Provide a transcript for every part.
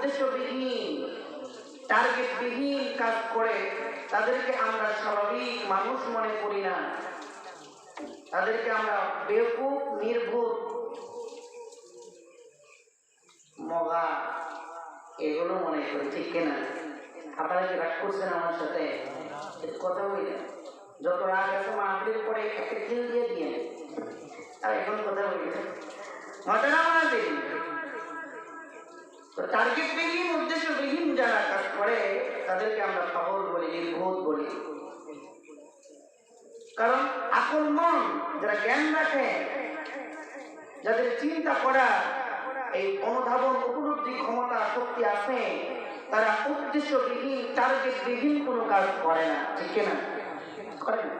উদ্দেশ্যবিহীন টার্গেটবিহীন কাজ করে তাদেরকে আমরা স্বাভাবিক মানুষ মনে করি না, তাদেরকে আমরা বেকুব, নির্ভুল, মগা এগুলো মনে করি। ঠিক কিনা? আপনারা কি রাগ করছেন আমার সাথে? কথা বলি, যত রাগ আছে মাহফিলের পরে একটা ঢিল দিয়ে দিয়ে, আর এখন কথা বলি মজা না মনে দিই। তো টার্গেটবিহীন, উদ্দেশ্যবিহীন যারা কাজ করে তাদেরকে আমরা পাগল বলি, নির্বোধ বলি। কারণ আকল মন যারা জ্ঞান রাখে, যাদের চিন্তা করা, এই অনুধাবন, উপলব্ধি ক্ষমতা, শক্তি আছে, তারা উদ্দেশ্যবিহীন, টার্গেটবিহীন কোনো কাজ করে না। ঠিক না? করে না।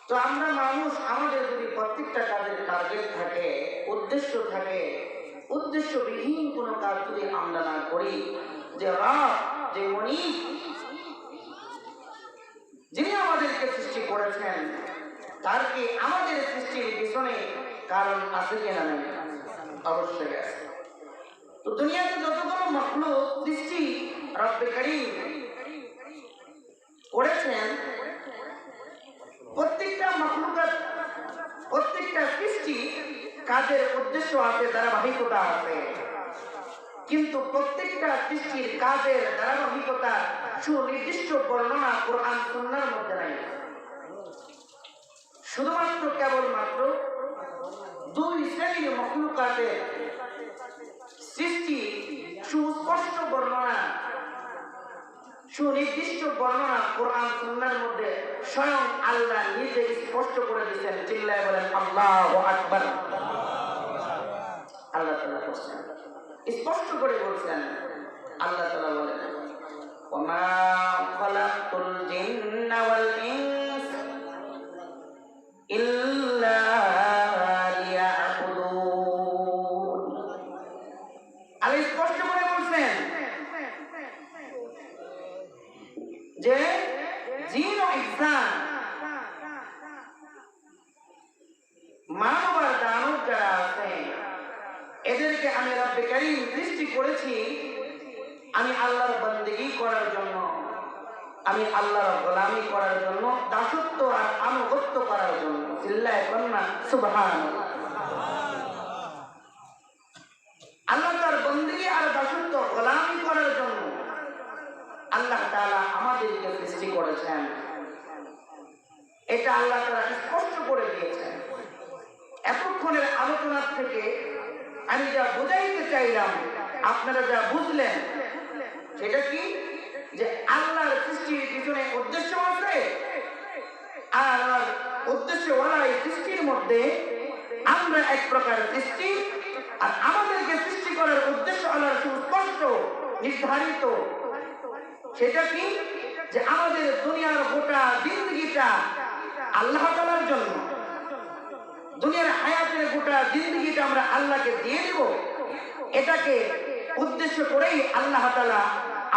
তো আমরা মানুষ, আমাদের যদি প্রত্যেকটা কাজের টার্গেট থাকে, উদ্দেশ্য থাকে, উদ্দেশ্যবিহীন কোনো কাজ যদি আমরা না করি, যে রব, যে মনিব, যিনি আমাদেরকে সৃষ্টি করেছেন, তার কি আমাদের সৃষ্টির পিছনে কারণ আছে কিনা? নেই? অবশ্যই আছে। তো দুনিয়াতে যতগুলো মাখলুক সৃষ্টি রব্বে কারীম করেছেন, প্রত্যেকটা মাখলুকাত, প্রত্যেকটা সৃষ্টি কাজের উদ্দেশ্য আছে, ধারাবাহিকতা আছে। কিন্তু প্রত্যেকটা সৃষ্টির কাজের ধারাবাহিকতা সুনির্দিষ্ট বর্ণনা কোরআন সুন্নাহর মধ্যে নাই। শুধুমাত্র কেবলমাত্র দুই শ্রেণীর মাখলুকাতের সৃষ্টি সুস্পষ্ট বর্ণনা, সুনির্দিষ্ট বর্ণনা কোরআন সুন্নাহর মধ্যে স্বয়ং আল্লাহ নিজে স্পষ্ট করে দিয়েছেন। চিল্লায় বলেন আল্লাহু আকবার। আল্লাহ তাআলা বলেন, স্পষ্ট করে বলছেন, আল্লাহ তাআলা বলেন, ওমা খালাকতুল জিন্না ওয়াল ইনস ইল্লা লিয়াবুদুন। আল্লাহ স্পষ্ট করে বলছেন যে জিন ও ইনসান, মানব আর দানব যারা আছে, এদেরকে আমি রব্বে কারীম সৃষ্টি করেছি আমি আল্লাহর বন্দেগী করার জন্য, আমি আল্লাহর গোলামি করার জন্য, দাসত্ব আর আনুগত্য করার জন্য। চিল্লায় বলনা সুবহানাল্লাহ। আল্লাহ তার বন্দেগী আর দাসত্ব, গোলামি করার জন্য আল্লাহ তাআলা আমাদেরকে সৃষ্টি করেছেন। এটা আল্লাহ তাআলা স্পষ্ট করে দিয়েছেন। এতক্ষণের আলোচনা থেকে আমি যা বুঝাইতে চাইলাম, আপনারা যা বুঝলেন সেটা কি? যে আল্লাহর সৃষ্টির পিছনে উদ্দেশ্য আছে, আর উদ্দেশ্যওয়ালা এই সৃষ্টির মধ্যে আমরা এক প্রকার সৃষ্টি, আর আমাদেরকে সৃষ্টি করার উদ্দেশ্য আল্লাহর সুস্পষ্ট নির্ধারিত। সেটা কি? যে আমাদের দুনিয়ার গোটা জিন্দগিটা আল্লাহ তাআলার জন্য, দুনিয়ার হায়াতের গোটা জিন্দগিটা আমরা আল্লাহকে দিয়ে দেব। এটাকে উদ্দেশ্য করেই আল্লাহ তাআলা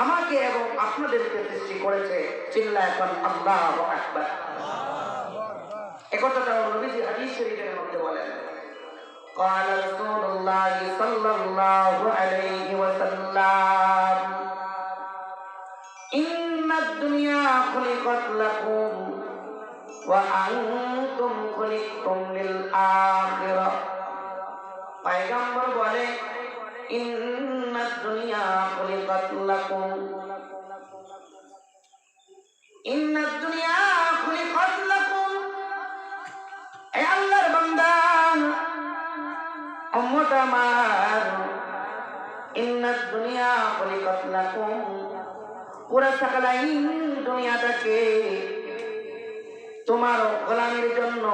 আমাকে এবং আপনাদেরকে সৃষ্টি করেছে। চিল্লায় এখন আল্লাহু আকবার। একথাটা নবীজি হাদিস শরীফের মধ্যে বলেন, قال رسول الله صلى الله عليه وسلم إن الدنيا خلقت لكم وأنتم خلقتم للآخرة। পয়গম্বর বলে, ইন্নাদ দুনিয়া খুলিকাত লাকুম, ইন্নাদ দুনিয়া খুলিকাত লাকুম। হে আল্লাহর বান্দা, উম্মত আমার, ইন্নাদ দুনিয়া খুলিকাত লাকুম, পুরা সাকালাইন দুনিয়াটাকে তোমার গোলামির জন্য,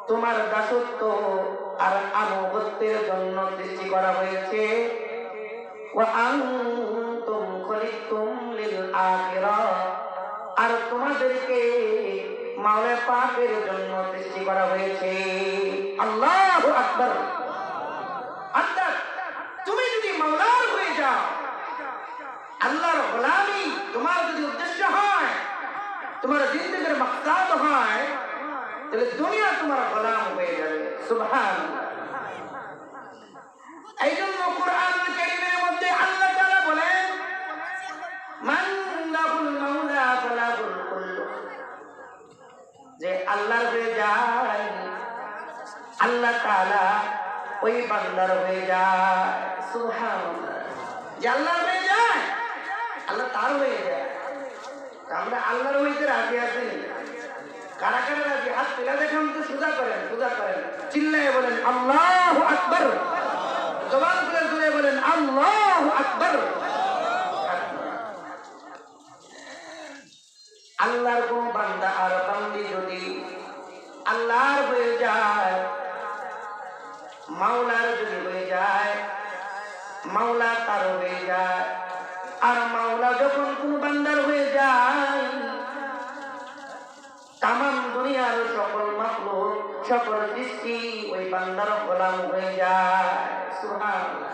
তোমার দাসত্ব আর আনুগত্যের জন্য সৃষ্টি করা হয়েছে। ওয়া আনতুম খলিকতুম লিল আখিরাহ, আর তোমাদেরকে মাওলা পাকের জন্য সৃষ্টি করা হয়েছে। আল্লাহু আকবার। অর্থাৎ তুমি যদি মাওলার হয়ে যাও, আল্লাহর গোলামি তোমার যদি উদ্দেশ্য হয়, তোমার জিন্দেগির মাকসাদ হয়, তাহলে দুনিয়া তোমার গোলাম হয়ে যাবে। সুবহানাল্লাহ। এই জন্য কোরআন কারীমের আল্লাহর হয়ে যায়, আল্লাহ তাআলা ওই বান্দার হয়ে যায়। সুবহানাল্লাহ। যে আল্লাহর হয়ে যায়, আল্লাহ তার হয়ে যায়। আমরা আল্লাহর হইতে রাজি আছি। কারা কারা রাজি? হাত তুলে দেখান তো, সোজা করেন, সোজা করেন, চিল্লায়ে বলেন আল্লাহু আকবার। জবান খুলে জুড়ে বলেন আল্লাহু আকবার। আল্লাহর কোন বান্দা আর বান্দি যদি আল্লাহর হয়ে যায়, মাওলার যদি হয়ে যায়, মাওলা তার হয়ে যায়। আর মাওলা যখন কোন বান্দার হয়ে যায়, তামাম দুনিয়ার সকল মাখলুক, সকল সৃষ্টি ওই বান্দার গোলাম হয়ে যায়। সুবহানাল্লাহ।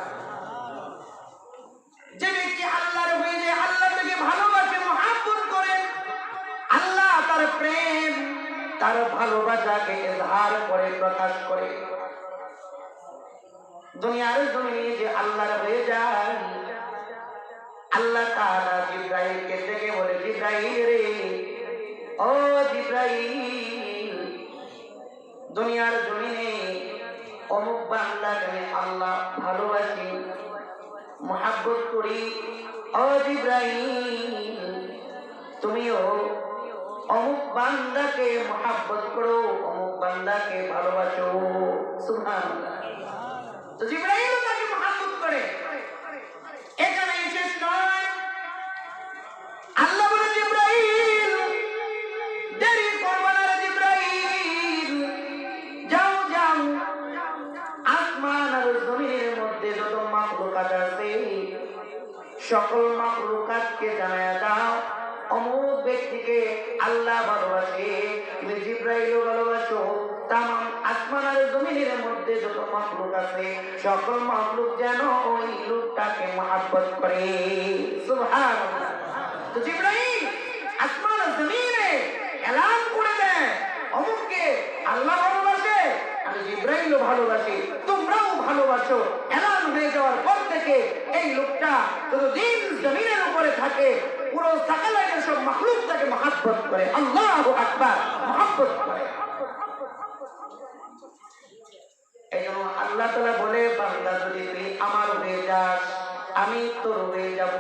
যে ব্যক্তি আল্লাহর হয়ে যায়, আল্লাহ তাকে ভালোবাসে, মহব্বত করে, আল্লাহ তার প্রেম, তার ভালোবাসাকে ইজহার করে, প্রকাশ করে। দুনিয়ার জমিনে যে আল্লাহর হয়ে যায়, আল্লাহ তাআলা জিবরাইলকে ডেকে বলে, জিবরাইল রে, ও জিবরাইল, দুনিয়ার জমিনে অমুক বান্দাকে আল্লাহ ভালোবাসি, মহব্বত করি। ও জিবরাইল, তুমিও অমুক বান্দাকে মহব্বত করো, অমুক বান্দাকে ভালোবাসো। সুবহানাল্লাহ। তো জিবরাইল তাকে মহব্বত করে। এখানে শেষ নয়, আল্লাহ বলে, জিবরাইল দেরি করবে না রে জিবরাইল, যাও যাও, আসমান আর জমিনের মধ্যে যত মাখলুকাত আছে সকল মাখলুকাতকে জানায়া দাও, অমুক ব্যক্তিকে আল্লাহ ভালোবাসে, তুমি জিবরাইলও ভালোবাসো। তামাম আসমান আর জমিনের মধ্যে যত মাখলুক আছে সকল মাখলুক যেন ওই লোকটাকে মহব্বত করে। সুবহানাল্লাহ। তো জিবরাইল আসমান আর জমিনে এলান করে দেয়, অমুককে আল্লাহ ভালোবাসে, আমি জিবরাইলও ভালোবাসি, তোমরাও ভালোবাসো। এলান হয়ে যাওয়ার পর থেকে এই লোকটা যতদিন জমিনের উপরে থাকে পুরো সাকালাইনের সব মাখলুক তাকে মহব্বত করে। আল্লাহু আকবার, মহব্বত করে। এই জন্য আল্লাহ তাআলা বলে, বান্দা যদি তুই আমার হয়ে যাস, আমি তোর হয়ে যাব।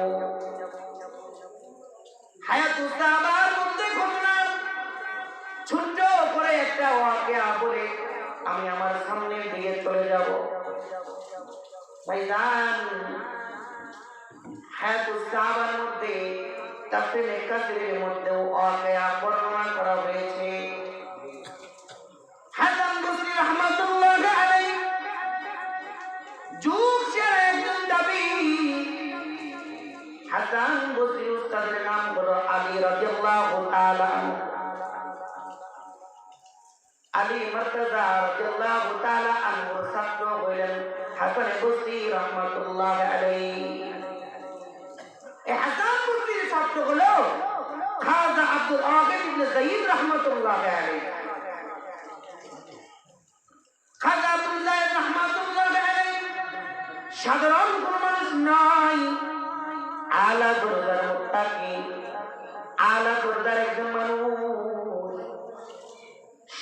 হায়াতুস সাহাবার মধ্যে ঘটনা ছোট্ট করে একটা ওয়াকিয়া বলে আমি আমার সামনের দিকে চলে যাব। ভাইজান, হায়াতুস সাহাবার মধ্যে তাফসীরে কাসিরের মধ্যেও ওয়াকিয়া বর্ণনা করা হয়েছে। হাসান বসরি রাহমাতুল্লাহি আলাইহি যুগ সেরা একজন দাবী। হাসান বসরি উস্তাদের নাম হলো আলী রাদিয়াল্লাহু তাআলা আনহু। আলী মুর্তজা রাদিয়াল্লাহু তাআলা আনহুর ছাত্র হলেন হাসান বসরি রাহমাতুল্লাহি আলাইহি। এই হাসান বসরির ছাত্র হলো খাজা আব্দুল ওয়াহিদ ইবনে যায়েদ রাহমাতুল্লাহি আলাইহি। খাজা আব্দুল যায়েদ রাহমাতুল্লাহি আলাইহি সাধারণ কোন মানুষ নয়, আলা দরজার মুত্তাকি, আলা দরজার একজন মানুষ,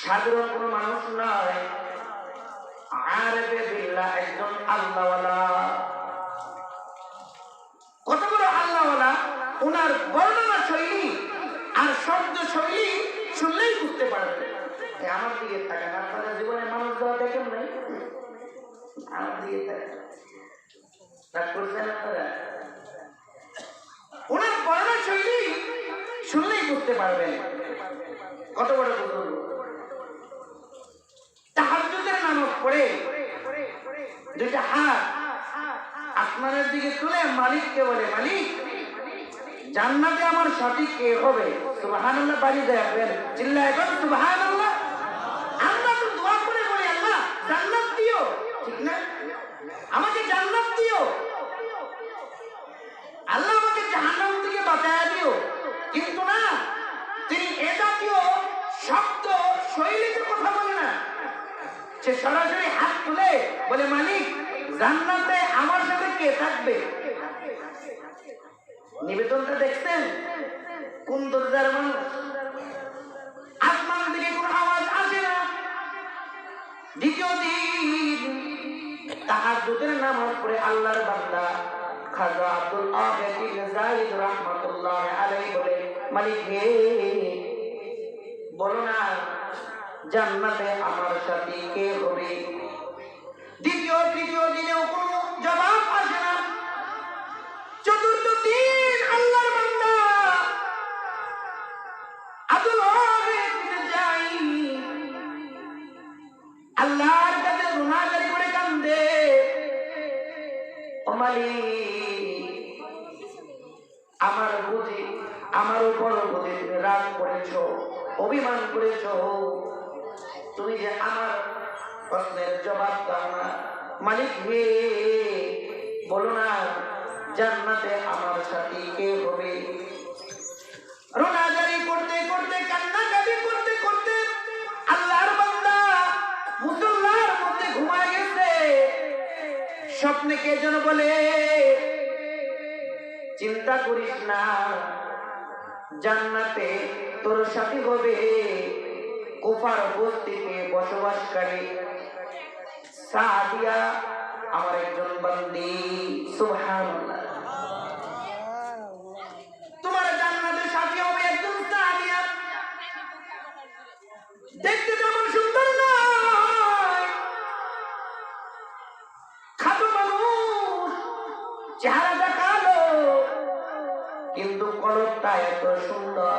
সাধারণ কোন মানুষ নয়, আরিফে বিল্লাহ, একজন আল্লাহওয়ালা। কত বড় আল্লাহওয়ালা! ওনার বর্ণনা শৈলী আর শব্দ শৈলী শুনলেই বুঝতে পারবে। আমার দিকে থাকেন, আপনাদের জীবনে মানুষ দেওয়া দেখেন নাই, আমার দিকে থাকেন, রাগ করছেন আপনারা? ওনার বর্ণনা শৈলী শুনলেই বুঝতে পারবেন কত বড় বুজুর্গ। তাহাজ্জুদের নামাজ পড়ে দুইটা হাত আসমানের দিকে তুলে মালিককে বলে, মালিক, জান্নাতে আমার সঠিক কে হবে? সুবহানাল্লাহ। বাড়ি দেয় আপনার চিল্লায় বলেন সুবহানাল্লাহ। আমরা তো দোয়া করে বলি, আল্লাহ জান্নাত দিও, ঠিক না? আমাকে জান্নাত দিও, আল্লাহ আমাকে জাহান্নাম থেকে বাঁচায়া দিও। কিন্তু না, তিনি এ জাতীয় শব্দ শৈলীতে কথা বলে না, সে সরাসরি হাত তুলে বলে, মালিক, জান্নাতে আমার সাথে কে থাকবে? নিবেদনটা দেখছেন? কোন দরজার মানুষ? আসমান থেকে কোনো আওয়াজ আসে না। দ্বিতীয় দিন তাহাজ্জুদের নামাজ পড়ে আল্লাহর বান্দা খাজা আব্দুল ওয়াহেদ ইবনে যায়েদ রাহমাতুল্লাহ আলাইহি বলে, মালিক হে, বলো না জান্নাতে আমার সাথে কে হবে? দ্বিতীয় তৃতীয় দিনেও কোনো জবাব আসে না। চতুর্থ দিন আল্লাহর বান্দা আব্দুল ওয়াহেদ ইবনে যায়েদ আল্লাহর কাছে গুনাহগারি করে কান্দে, ও মালিক, আমার উপর বুঝি তুমি রাগ করেছো, অভিমান করেছো, তুমি যে আমার প্রশ্নের জবাব দাও না। মালিক হে, বলো না জান্নাতে আমার সাথে কে হবে? রোনাজারি করতে করতে, কান্নাকাটি করতে করতে আল্লাহর বান্দা মুসল্লার মধ্যে ঘুমায় গেছে। স্বপ্নে কে যেন বলে, চিন্তা করিস না, জান্নাতে তোর সাথী হবে কুফার বস্তিতে বসবাসকারী সাদিয়া, আমার একজন বান্দি। সুবহানাল্লাহ। তোমার জান্নাতে সাথী হবে একজন সাদিয়া। দেখতে যেমন সুন্দর নয়, খাটো মানুষ, চেহারাটা কালো, কিন্তু কলবটা এত সুন্দর।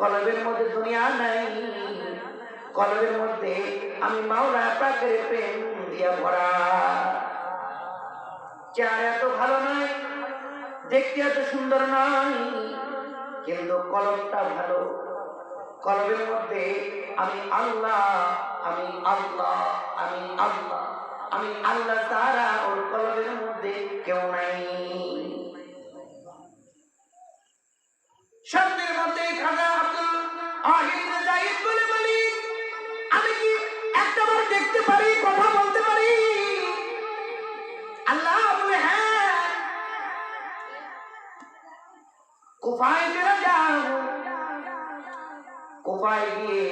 কলবের মধ্যে দুনিয়া নাই, কলবের মধ্যে আমি মাওলা পাকের প্রেম দিয়া ভরা। চেহারা এত ভালো নয়, দেখতে এত সুন্দর নয়, কিন্তু কলবটা ভালো। কলবের মধ্যে আমি আল্লাহ, আমি আল্লাহ, আমি আল্লাহ, আমি আল্লাহ তাআলা, ওর কলবের মধ্যে কেউ নাই। স্বপ্নের মধ্যে খাজা আব্দুল ওয়াহেদ ইবনে যায়েদ বলে, মালিক আমি কি একটাবার দেখতে পারি, কথা বলতে পারি? আল্লাহ বলে, হ্যাঁ, কুফায় চলে যাও। কুফায় গিয়ে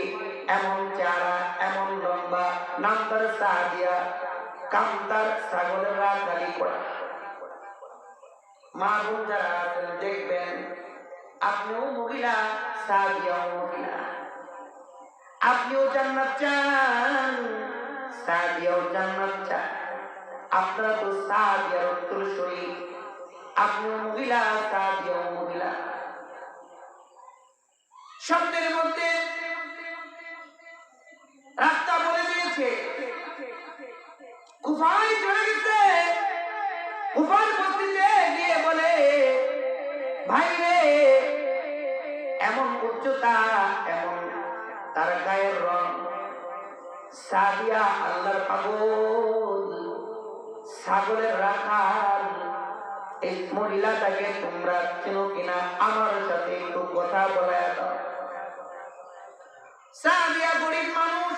এমন চেহারা, এমন লম্বা, নাম তার সাদিয়া, কামতার ছাগলের রাজধানী করা। মা বোন যারা আছেন দেখবেন, আপনিও মহিলা, সাদিয়াও মহিলা, আপনিও জান্নাত চান, সাদিয়াও জান্নাত চান। আপনারা তো সাদিয়ার উত্তরসূরি, আপনিও মহিলা, সাদিয়াও মহিলা। স্বপ্নের মধ্যে রাস্তা বলে দিয়েছে, কুফায় চলে গেছে। কুফার বস্তিতে গিয়ে বলে, ভাই রে, এমন উচ্চতা, এমন তার গায়ের রং, সাদিয়া আল্লাহর পাগল, ছাগলের রাখাল, এই মহিলাটাকে তোমরা চেনো কিনা? আমার সাথে একটু কথা বলায় দাও। সাদিয়া গরিব মানুষ,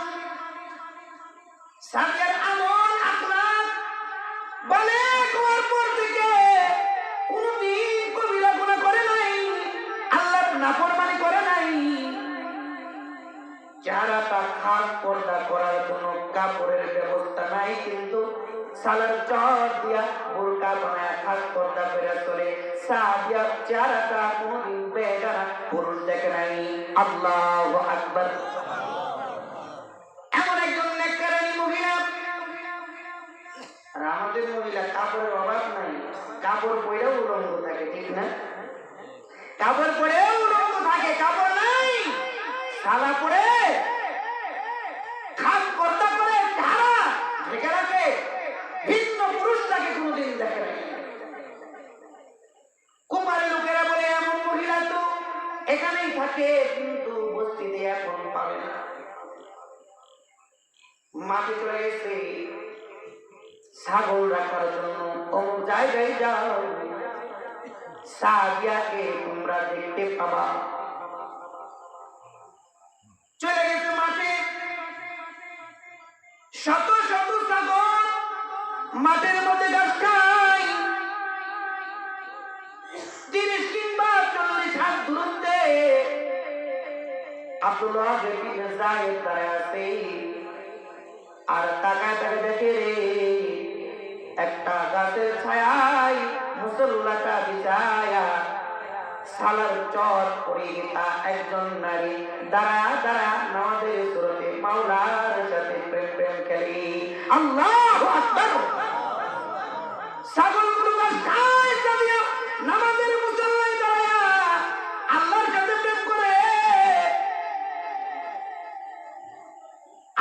সাদিয়ার আমল আখলাক বলে গোয়ার পর থেকে কোনদিন কবিরা গুনাহ করে নাই, আল্লাহর নাফরমানি করে নাই। চেহারাটা খাস পর্দা করার জন্য কাপড়ের ব্যবস্থা নাই, কিন্তু সালার চর দিয়া বোরকা বানায় খাস পর্দা করে চলে। সাদিয়ার চেহারাটা কোনদিন বেগানা পুরুষ দেখে নাই। আল্লাহু আকবার। এমন একজন নেককারানি মহিলা। আর আমাদের মহিলা কাপড়ের অভাব নাই, কাপড় পরেও উলঙ্গ থাকে, ঠিক না? কাপড় পরেও উলঙ্গ থাকে, কাপড় নাই, সালা পরে খাস পর্দা করে চেহারা ঢেকে রাখে, ভিন্ন পুরুষ তাকে কোনোদিন দেখে নাই। কুমারী লোকেরা বলে, এমন মহিলা তো এখানেই থাকে, কিন্তু বস্তিতে এখন পাবে না। মাটি চলে গেছে ছাগল রাখার জন্য, অমুক জায়গায় যাও, সাদিয়াকে তোমরা দেখতে পাবা। চলে গেছে মাঠে, শত শত ছাগল মাঠের মধ্যে ঘাস খায়। 30 কিংবা 40 হাত দূরত্বে আব্দুল্লাহ ইবনে যায়েদ দাঁড়ায় আছে আর তাকায় তাকে দেখে রে একটা গাছের ছায়ায় মুসল্লাটা বিছায়া সালার চট পরিহিতা একজন নারী দাঁড়া দাঁড়া নামাজের সুরতে মাওলার সাথে প্রেম প্রেম খেলে। আল্লাহু আকবার। ছাগল কুরবান খায় দিয়া নামাজের মুসল্লায় দাঁড়ায়া আল্লাহর সাথে প্রেম করে।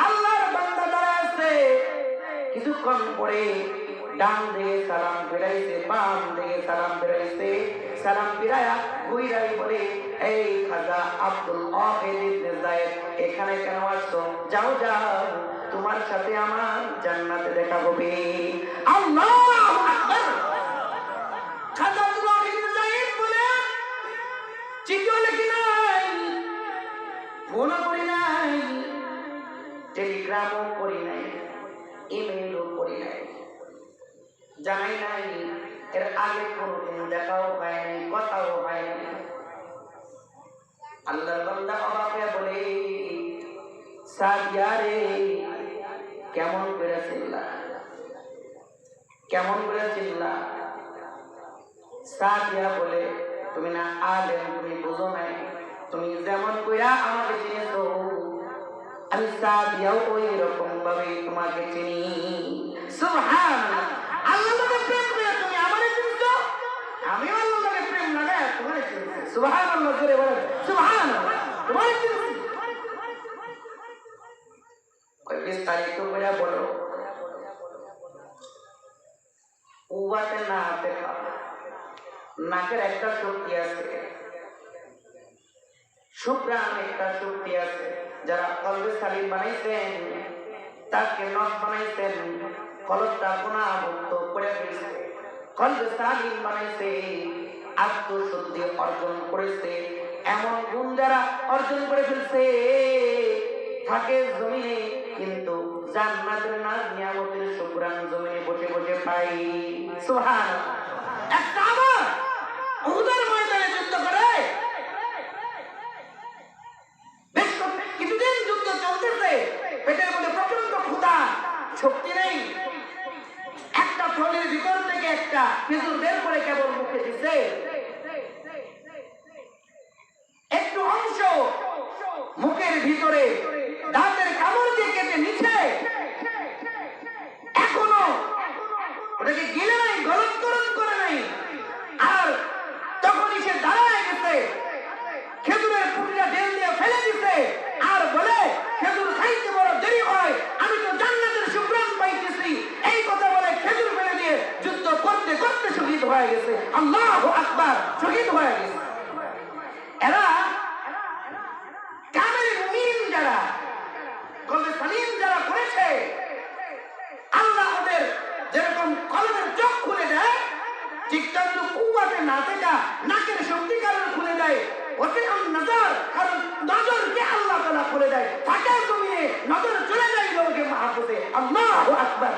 আল্লাহর বান্দা দাঁড়ায় আছে, কিছুক্ষণ পরে ডান দিকে সালাম ফিরাইছে, বাম দিকে সালাম ফিরাইছে। সালাম ফিরায়া ঘুরাই বলে, এই খাজা আব্দুল্লাহ ইবনে যায়েদ, এখানে কেন আসছো? যাও যাও, তোমার সাথে আমার জান্নাতে দেখা হবে। আল্লাহু আকবার। খাজা আব্দুল্লাহ ইবনে যায়েদ বলে, চিঠিও লিখি নাই, ফোনও করি নাই, টেলিগ্রামও করি নাই, ইমেইলও করি নাই, জানাই নাই, এর আগে কোনদিন দেখাও হয় নাই, কথাও হয় নাই। আল্লাহর বান্দা অবাক হয়ে বলে, সাদিয়া রে, কেমন করে চিল্লা, কেমন করে চিল্লা? সাদিয়া বলে, তুমি না আলেম, তুমি বুঝো নাই, তুমি যেমন কইরা আমাকে চিনেছো আমি সাদিয়াও ওই রকম ভাবে তোমাকে চিনি। সুবহানাল্লাহ। আল্লাহকে প্রেম করে তুমি আমারে চিনছো, আমি আল্লাহকে প্রেম লাগায় তোমারে চিনছি। সুবহানাল্লাহ জোরে বলেন সুবহানাল্লাহ। তোমারে চিনছি। ওই বিস্তারিত করে বলো। উবাতে না হাতে খাওয়া, নাকের একটা শক্তি আছে, শুক্রান একটা শক্তি আছে। যারা কলবে সালিম বানাইছেন, তাকে নখ বানাইছেন, কলবটা গুনাহমুক্ত করে ফেলছে। কলবে সালিম বানাইছে, আত্মশুদ্ধি অর্জন করেছে। এমন গুণ যারা অর্জন করে ফেলছে, থাকে জমিনে, কিন্তু জান্নাতের নাজ নিয়ামতের শুকরান জমিনে বসে বসে পাই। সুবহানাল্লাহ। একটা আমার উহুদের ময়দানে যুদ্ধ করে, কিছুদিন যুদ্ধ চলতেছে, পেটের মধ্যে প্রচন্ড ক্ষুধা, শক্তি নেই। একটা থলির ভিতর থেকে একটা খেজুর বের করে কেবল মুখে দিছে, একটু অংশ মুখের ভিতরে দাঁতের কামড় দিয়ে কেটে নিচ্ছে, এখনো ওটাকে গিলে নাই, গলৎকরণ করে নাই। আর তখনই সে দাঁড়ায় গেছে, খেজুরের পুটিটা ঢেল দিয়ে ফেলে দিছে, আর বলে, খেজুর খাইতে বড় দেরি হয়, আমি তো জান্নাতের সুগ্রাণ পাইতেছি। এই কথা বলে খেজুর ফেলে দিয়ে যুদ্ধ করতে করতে শহীদ হয়ে গেছে। আল্লাহু আকবার। শহীদ হয়ে গেছে। এরা কামেল মুমিন, যারা কলবে সালিম যারা করেছে, আল্লাহ ওদের যেরকম কলবের চোখ খুলে দেয়, ঠিক তেমনি কুওয়াতে না থাকা নাকের শক্তি কারণ খুলে দেয়। নজর, কারণ নজরকে আল্লাহ তাআলা খুলে দেয়। ফাঁকা জমিনে নজর চলে যায় লোকে মাহফুজে। আল্লাহু আকবার।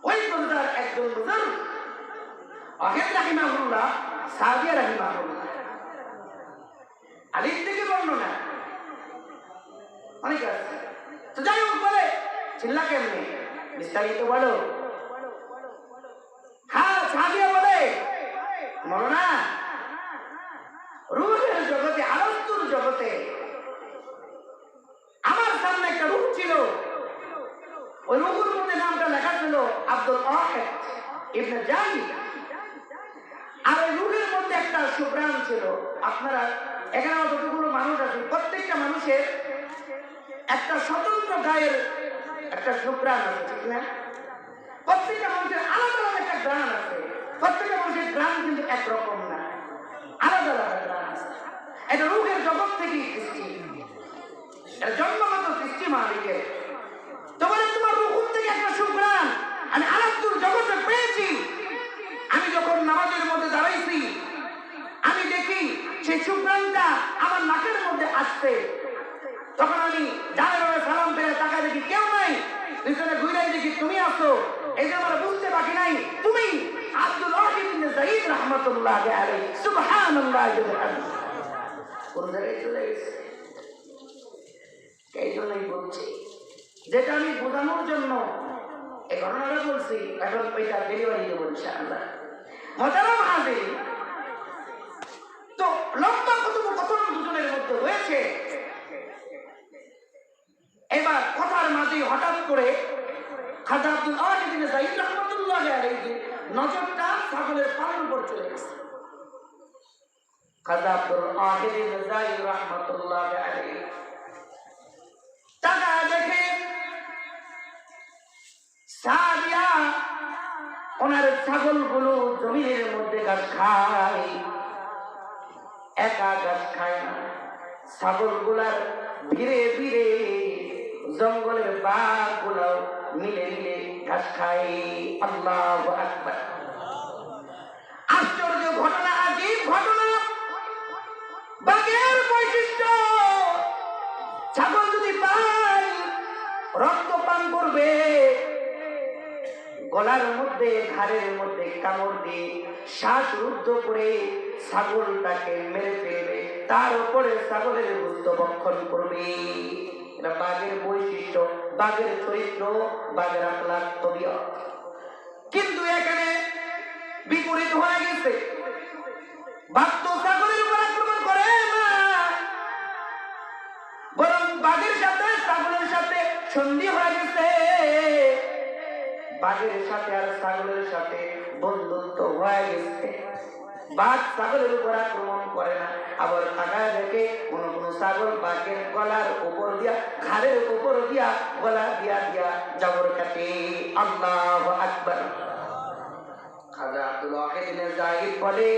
ওই বন্দার একজন বুজুর্গ ওয়াহিদ রাহিমাহুল্লাহ, সাদিয়া রাহিমাহুল্লাহ, আলীর থেকে বর্ণনা অনেক আছে। তো যাই হোক, বলে চিল্লা কেমনি, বিস্তারিত বলো। হ্যাঁ, সাদিয়া বলে, বলো না, রূহের জগতে, আরস্তুর জগতে আমার সামনে একটা রূহ ছিল। ওই রূহের মধ্যে নামটা লেখা ছিল আব্দুল ওয়াহিদ ইবনে যায়েদ। আর ওই রূহের মধ্যে একটা সুগ্রাণ ছিল। আপনারা এখানে যতগুলো মানুষ আছে, প্রত্যেকটা মানুষের একটা স্বতন্ত্র গায়ের একটা সুগ্রাণ আছে, ঠিক না? প্রত্যেকটা মানুষের আলাদা আলাদা একটা গ্রাণ আছে। প্রত্যেকটা মানুষের গ্রাণ কিন্তু একরকম না, আলাদা আলাদা গ্রাণ আছে। এটা রূহের জগৎ থেকেই সৃষ্টি, এটা জন্মগত সৃষ্টি মালিকের। তোমার তোমার রূহ থেকে একটা সুগ্রাণ আমি আলাদুর জগতে পেয়েছি। আমি যখন নামাজের মধ্যে দাঁড়াইছি, আমি দেখি সেই সুগ্রাণটা আমার নাকের মধ্যে আসছে। তখন আমি ডানে সালাম ফেলে তাকায় দেখি কেউ নাই, পিছনে ঘুরাই দেখি তুমি আছো। এই যে আমার বুঝতে বাকি নাই, তুমি আব্দুল্লাহ ইবনে যায়েদ রাহমাতুল্লাহি আলাইহি। সুবহানাল্লাহ। কোন জায়গায় চলে গেছে। এই জন্যই বলছি, যেটা আমি বোঝানোর জন্য এই ঘটনাটা বলছি, এখন ওইটা ডেলিভারি দেবো ইনশাআল্লাহ। মজারাম হাজির, তো লম্বা কথোপকথন দুজনের মধ্যে হয়েছে। এবার কথার মাঝে হঠাৎ করে খাজা আব্দুল ওয়াহিদ ইবনে যায়েদ রাহমাতুল্লাহ আলাইহি নজরটা ছাগলের পালের উপর চলে গেছে। খাজা আব্দুল ওয়াহিদ ইবনে যায়েদ রাহমাতুল্লাহ আলাইহি তাকা দেখে সাদিয়া ওনার ছাগলগুলো জমিনের মধ্যে ঘাস খায়, একা ঘাস খায় না, ছাগলগুলার ভিড়ে ভিড়ে জঙ্গলের বাঘগুলাও মিলে মিলে ঘাস খায়। আল্লাহু আকবার। আশ্চর্য ঘটনা, আজীব ঘটনা। বাঘের বৈশিষ্ট্য, ছাগল যদি পায় রক্ত পান করবে, গলার মধ্যে ঘাড়ের মধ্যে কামড় দিয়ে শ্বাস রুদ্ধ করে ছাগলটাকে মেরে ফেলবে, তার উপরে ছাগলের গোশত ভক্ষণ করবে। এটা বাঘের বৈশিষ্ট্য, বাঘের চরিত্র, বাঘের আখলাক, তবিয়ত। কিন্তু এখানে বিপরীত হয়ে গেছে। বাঘ তো ছাগলের উপর আক্রমণ করে না, বরং বাঘের সাথে ছাগলের সাথে সন্ধি হয়ে গেছে। বাঘের সাথে আর ছাগলের সাথে বন্ধুত্ব হয়ে গেছে। বাঘ ছাগলের উপর আক্রমণ করে না, আবার তাকায় দেখে কোন কোন ছাগল বাঘের গলার উপর দিয়া, ঘাড়ের উপর দিয়া, গলা দিয়া দিয়া জবর কাটে। আল্লাহু আকবার। খাজা আব্দুল ওয়াহিদ ইবনে যায়েদ বলে,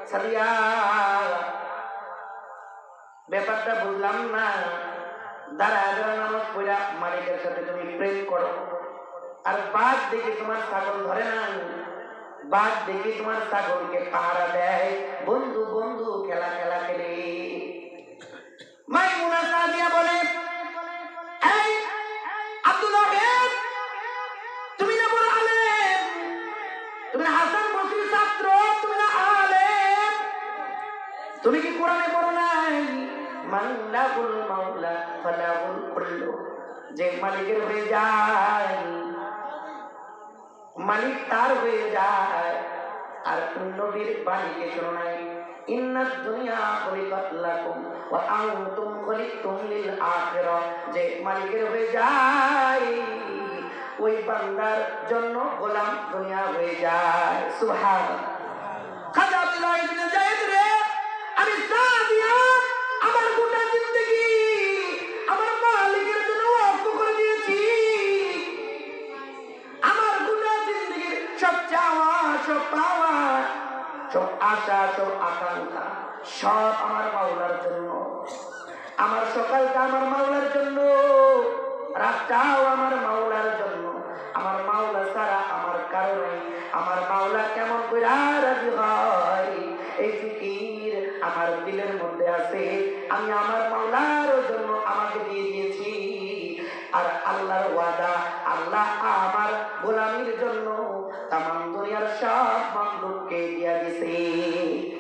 সাদিয়া ব্যাপারটা বুঝলাম না, দাঁড়ায় দাঁড়া নামাজ পড়া মালিকের সাথে তুমি প্রেম করো, আর বাঘ দেখে তোমার ছাগল ধরে না, বাঘ দেখে তোমার ছাগলকে পাহারা দেয়, বন্ধু বন্ধু খেলা খেলা খেলে। মাইমুনা সাদিয়া বলে, এই আব্দুল ওয়াহিদ, তুমি না বড় আলেম, তুমি না হাসান বসরির ছাত্র, তুমি না আলেম, তুমি কি কোরআনে পড়ো নাই? মাল্লাহুল মাওলা ফালাহুল কুল্লু, যে মালিকের হয়ে যায় মালিক তার হয়ে যায়। আর নবীর বাণীকে শোনো নাই, ইন্নাদ দুনিয়া খুলিকাত লাকুম ওয়া আনতুম খুলিকতুম লিল আখিরাহ, যে মালিকের হয়ে যায় ওই বান্দার জন্য গোলাম দুনিয়া হয়ে যায়। সুবহানাল্লাহ। খাজা আব্দুল ওয়াহিদ ইবনে যায়েদ রে, আমি সাদিয়া আমার গোটা জিন্দেগি আমার মালিকের জন্য ওয়াকফ করে দিয়েছি। আমার গোটা জিন্দেগির সব চাওয়া, সব পাওয়া, সব আশা, সব আকাঙ্ক্ষা সব আমার মাওলার জন্য। আমার সকালটা আমার মাওলার জন্য, রাতটাও আমার মাওলার জন্য। আমার মাওলা ছাড়া আমার কারো নাই। আমার মাওলা কেমন করে রাজি হয় এই ফিকির আমার দিলের মধ্যে আছে। আমি আমার মাওলার জন্য আমাকে দিয়ে দিয়েছি। আর আল্লাহর ওয়াদা, আল্লাহ আমার গোলামির জন্য তামাম দুনিয়ার সব মাখলুককে দিয়ে দিয়েছে।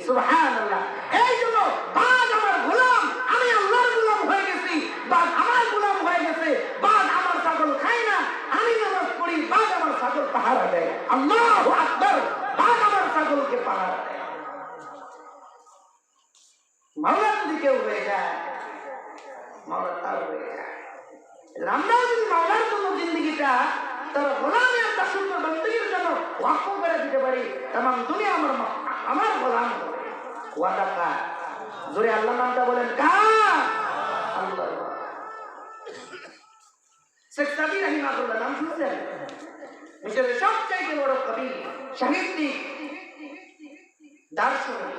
সুবহানাল্লাহ। এই জন্য বাঘ আমার গোলাম, আমি আল্লাহর গোলাম হয়ে গেছি। বাঘ আমার গোলাম হয়ে গেছে। বাঘ আমার ছাগল খায় না, আমি নামাজ পড়ি, বাঘ আমার ছাগল পাহারা দেয়। আল্লাহু আকবার। বাঘ আমার ছাগলকে পাহারা দেয়। মাওলা যদি কেউ হয়ে যায়, মাওলা তার হয়ে যায়। আমরাও যদি মাওলার জন্য জিন্দগিটা তারা গোলামী আর দাসত্ব বন্দীর জন্য ওয়াকফ করে দিতে পারি, তামাম দুনিয়া আমার গোলাম হবে। ওয়াদা কার? জোরে আল্লাহ নামটা বলেন, কার? আল্লাহ। শেখ সাদি রাহিমাহুল্লাহ নাম শুনছেন? মিশরের সবচাইতে বড় কবি, সাহিত্যিক, দার্শনিক।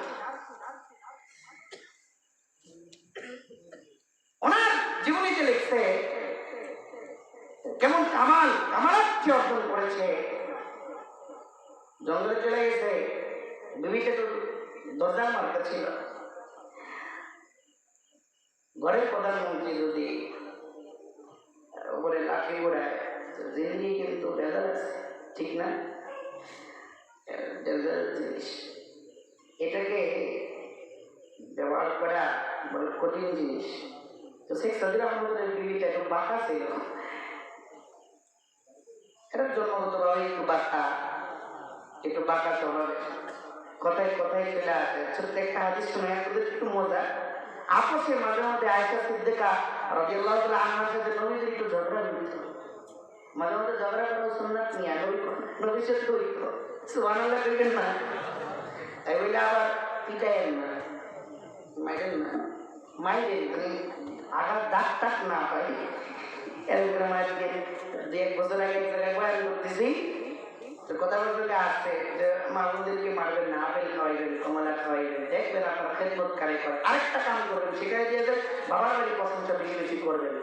ওনার জীবনীতে লিখছে কেমন কামালাচ্ছি অর্জন করেছে। জঙ্গলে চলে গেছে, বিবিতে তো দরজার মার্কা ছিল। ঘরের প্রধানমন্ত্রী যদি উপরে লাঠি ওড়ায়, জিনিস কিন্তু ডেঞ্জারাস, ঠিক না? ডেঞ্জারাস জিনিস। এটাকে ব্যবহার করা বড় কঠিন জিনিস। তো শেখ সাদির আহমদের বিবিটা একটু বাঁকা ছিল, এরা জন্মগতভাবে একটু বাঁকা স্বভাবে, কথায় কথায় চলে আসে। ছোট্ট একটা হাদিস শুনে আপনাদের একটু মজা। আপসে মাঝে মাঝে আয়েশা সিদ্দিকা রাদিয়াল্লাহু তাআলা আনহার সাথে নবীর একটু ঝগড়া হইত। মাঝে মাঝে ঝগড়া করা সুন্নাত নিয়ে নবীর সাথে হইত। সুবহানাল্লাহ কইবেন না, তাই বলে আবার পিটাইয়েন না, মাইরেন না, মাইরেন মানে আঘাত দাগ টাক না পাই। এরকম আজকে 1 বছর আগে এক জায়গায় বয়ান করতেছি, তো কথা বলতে আসছে যে মাহমুদদেরকে মারবেন না, আপেল খাওয়াইবেন, কমলা খাওয়াইবেন, দেখবেন আপনার খেদমত কারে করে। আরেকটা কাম করবেন, সেখানে দিয়ে যে বাবার বাড়ির প্রশংসা বেশি বেশি করবেন,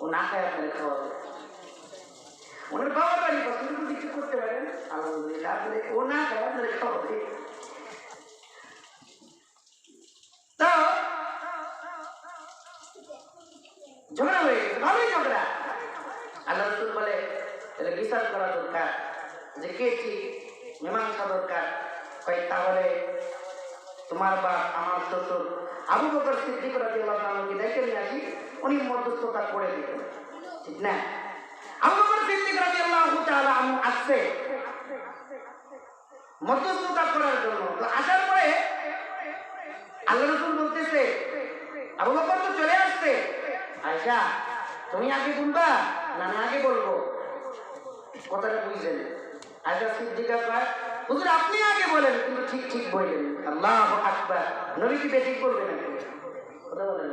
ও না খায় আপনার খাওয়াবে। ওনার বাবার বাড়ির প্রশংসা কিছু করতে পারেন, আলহামদুলিল্লাহ, আপনি ও না খায় আপনার খাওয়াবে। তো ঝগড়া হয়ে গেছে, ভালোই ঝগড়া। আল্লাহ রাসূল বলে তাহলে বিচার করা দরকার, যে কে ঠিক, মীমাংসা দরকার। তাহলে তোমার বাপ আমার শ্বশুর আবু বকর সিদ্দিক রাদিয়াল্লাহু আনহুকে ডেকে নিয়ে আসি, উনি মধ্যস্থতা করে দিতেন, ঠিক না? আবু বকর সিদ্দিক রাদিয়াল্লাহু তাআলা আনহু আসছে মধ্যস্থতা করার জন্য। তো আসার পরে আল্লাহ রাসূল বলতেছে, আবু বকর তো চলে আসছে, আয়েশা তুমি আগে বলবা না আমি আগে বলবো? কথাটা বুঝলেন? আয়েশা সিদ্দিকা কয়, হুজুর আপনি আগে বলেন, কিন্তু ঠিক ঠিক বললেন। আল্লাহু আকবার। নবী কি বেঠিক বলবে নাকি? কথা বলেন,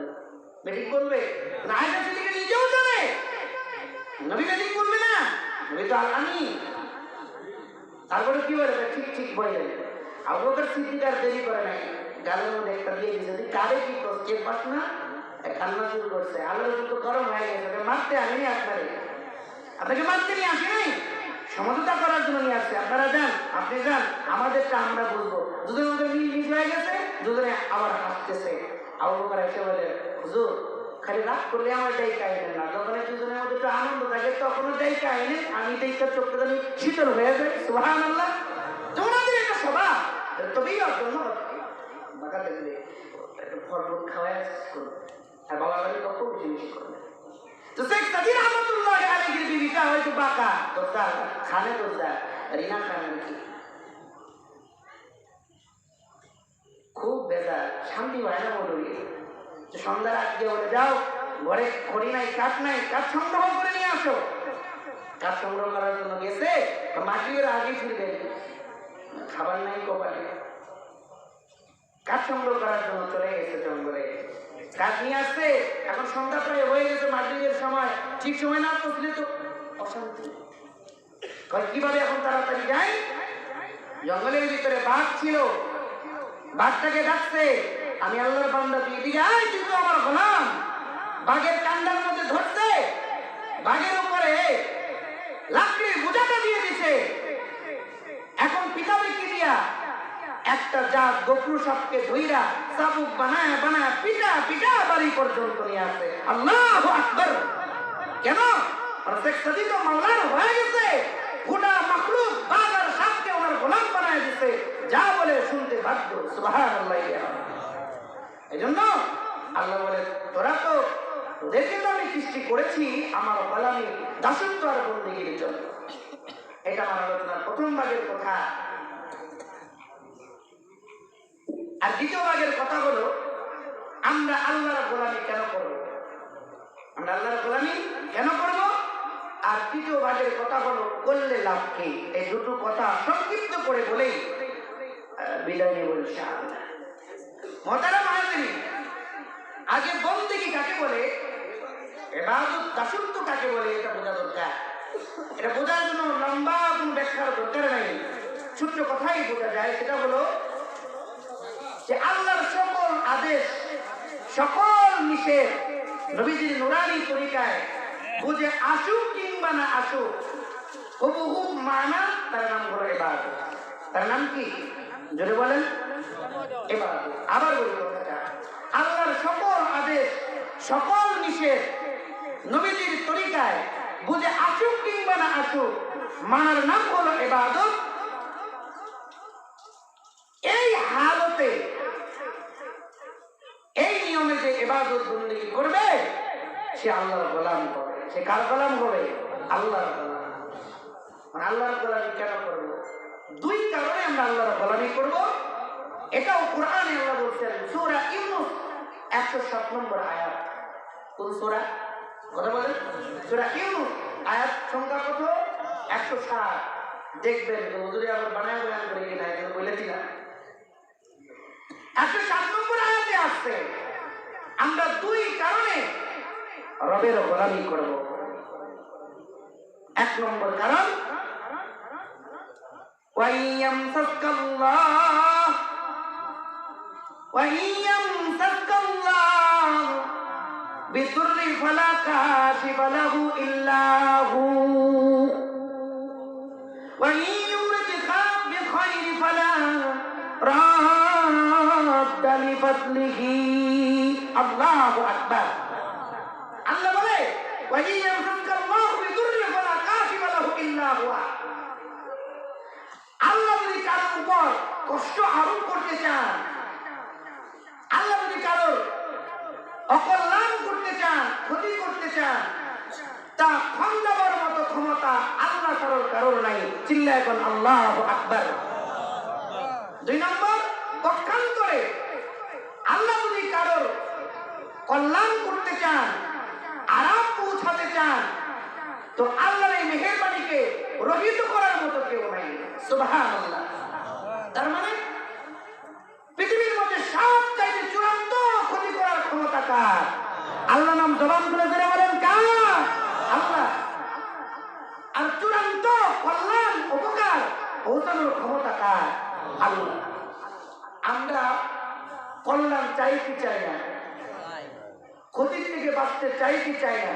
বেঠিক বলবে না? আয়েশা সিদ্দিকা নিজেও জানে নবী বেঠিক বলবে না, নবী তো আলামি। তারপরে কি বলে? ঠিক ঠিক বললেন। আবু বকর সিদ্দিক আর দেরি করে নাই, গালের মধ্যে একটা দিয়ে দিয়েছে, কারে কি করছে পাস না, কান্না শুরু করছে। আল্লাহ রাসূল তো গরম হয়ে গেছে, মারতে আনিনি আপনাকে মারতে নিয়ে আসি নাই, সমঝোতা করার জন্য নিয়ে আসছে। আপনারা যান, আপনি যান, আমাদেরটা আমরা বুঝবো। দুজনের মধ্যে মিল হয়ে গেছে, দুজনে আবার হাসতেছে। আবু বকর এসে বলে, হুজুর খালি রাগ করলে আমার ডাইকা আইনেন না, যখন দুজনের মধ্যে একটু আনন্দ থাকে তখনও ডাইকা আইনেন, আমি ডাইকা চোখটা জানি শীতল হয়ে যায়। সুবহানাল্লাহ। তোমাদের এটা স্বভাব, তবেই ধন্যবাদ বাঁকা দেখলে একটু ফল খাওয়াই করবে, আর বাবা বাড়ি কত বেশি বেশি করবে। তো শেখ সাদির রহমাতুল্লাহ আলাইহির বিবিটা হয়তো বাঁকা, দরকার খানে দরকার রিনা খান নাকি খুব বেজার, শান্তি হয় না। বলি যে সন্ধ্যার আজকে বলে যাও ঘরে খড়ি নাই, কাঠ নাই, কাঠ সংগ্রহ করে নিয়ে আসো। কাঠ সংগ্রহ করার জন্য গেছে, মাটির আগে ফিরবে, খাবার নাই কপালে, কাঠ সংগ্রহ করার জন্য চলে গেছে জঙ্গলে, কাঠ নিয়ে আসছে। এখন সন্ধ্যা প্রায় হয়ে গেছে, মাগরিবের সময়, ঠিক সময় না পৌঁছলে তো অশান্তি। কিভাবে এখন তাড়াতাড়ি যায়? জঙ্গলের ভিতরে বাঘ ছিল, বাঘটাকে ডাকছে, আমি আল্লাহর বান্দা, তুই এদিকে আয়, তুই তো আমার গোলাম। বাঘের কান্ডার মধ্যে ধরছে, বাঘের উপরে লাকড়ির বোঝাটা দিয়ে দিছে। এখন পিতাবে কি দিয়া একটা জাত গোপুর সাপকে ধইরা চাবুক বানায় বানায় পিটা পিটা বাড়ি পর্যন্ত নিয়ে আসে। আল্লাহু আকবার। কেন? শেখ সাদি তো মাওলানা হয়ে গেছে, গোটা মাখলুক বাঘ আর সাপকে ওনার গোলাম বানায় দিছে, যা বলে শুনতে বাধ্য। সুবহানাল্লাহ। এই জন্য আল্লাহ বলে, তোরা তো, তোদেরকে তো আমি সৃষ্টি করেছি আমার গোলামি, দাসত্ব আর বন্দেগীর জন্য। এটা আমার আলোচনার প্রথম ভাগের কথা। আর দ্বিতীয় ভাগের কথা হলো, আমরা আল্লাহর গোলামি কেন করব? আমরা আল্লাহর গোলামি কেন করব? আর তৃতীয় ভাগের কথা হলো, করলে লাভ কি? এই দুটো কথা সংক্ষিপ্ত করে বলেই বিদায় নেব ইনশাআল্লাহ। মুহতারাম হাজিরিন, আগে বন্দেগী কাকে বলে, ইবাদত দাসত্ব কাকে বলে, এটা বোঝা দরকার। এটা বোঝার জন্য লম্বা কোনো ব্যাখ্যার দরকার নাই, ছোট্ট কথাই বোঝা যায়। সেটা হলো যে আল্লাহর সকল আদেশ, সকল নিষেধ নবীজির নুরানি তরিকায় বুঝে আসুক কিংবা না আসুক, হুবহু মানা, তার নাম হলো ইবাদত। তার নাম কি? জোরে বলেন, ইবাদত। আবার বলি কথাটা, আল্লাহর সকল আদেশ, সকল নিষেধ নবীজির তরিকায় বুঝে আসুক কিংবা না আসুক, মানার নাম হলো ইবাদত। এই হালতে, এই নিয়মে যে ইবাদত বন্দেগী করবে সে আল্লাহর গোলাম হবে। সে কার গোলাম হবে? আল্লাহর গোলাম। মানে আল্লাহর গোলামি কেন করব? দুই কারণে আমরা আল্লাহর গোলামি করব। এটাও কোরআনে আল্লাহ বলছেন সূরা ইউনূস 107 নম্বর আয়াত। কোন সূরা? কথা বলেন। সূরা ইউনূস আয়াত সংখ্যা কত? 107। দেখবেন হুজুরে আবার বানায় বয়ান করে কিনা এটা বলে দিলাম। 107 নম্বর আয়াতে আছে আমরা দুই কারণে রবের গোলামি করব। এক নম্বর কারণ বিদুররি ফালা কাশিফা লাহু ইল্লা হু ওয়া ইউরিদকা বিখাইরি ফালা রাদ্দা লিফাদলিহি। আল্লাহু আকবার। আল্লাহ বলে ওয়া ইয়ামসাসকাল্লাহু বিদুররি ফালা কাশিফা লাহু ইল্লা হুয়া। আল্লাহ যদি কারোর উপর কষ্ট আরোপ করতে চান, আল্লাহ যদি কারোর অকল্যাণ করতে চান, ক্ষতি করতে চান, তা খণ্ডাবার মতো ক্ষমতা আল্লাহ কারোর নাই। চিল্লা এখন আল্লাহু আকবার। দুই নম্বর, পক্ষান্তরে আল্লাহ যদি কারোর কল্যাণ করতে চান, আরাম পৌঁছাতে চান, তো আল্লাহর এই মেহেরবানিকে রহিত করার মতো কেউ নাই। সুবহানাল্লাহ। তার মানে পৃথিবীর মধ্যে সবচাইতে চূড়ান্ত ক্ষতি করার ক্ষমতা কার? আল্লাহ নাম জবান করে ধরে বলেন কার? আল্লাহ। আর চূড়ান্ত কল্যাণ উপকার পৌঁছানোর ক্ষমতা কার? আল্লাহ। আমরা কল্যাণ চাই কি চাই না? ক্ষতির থেকে বাঁচতে চাই কি চাই না?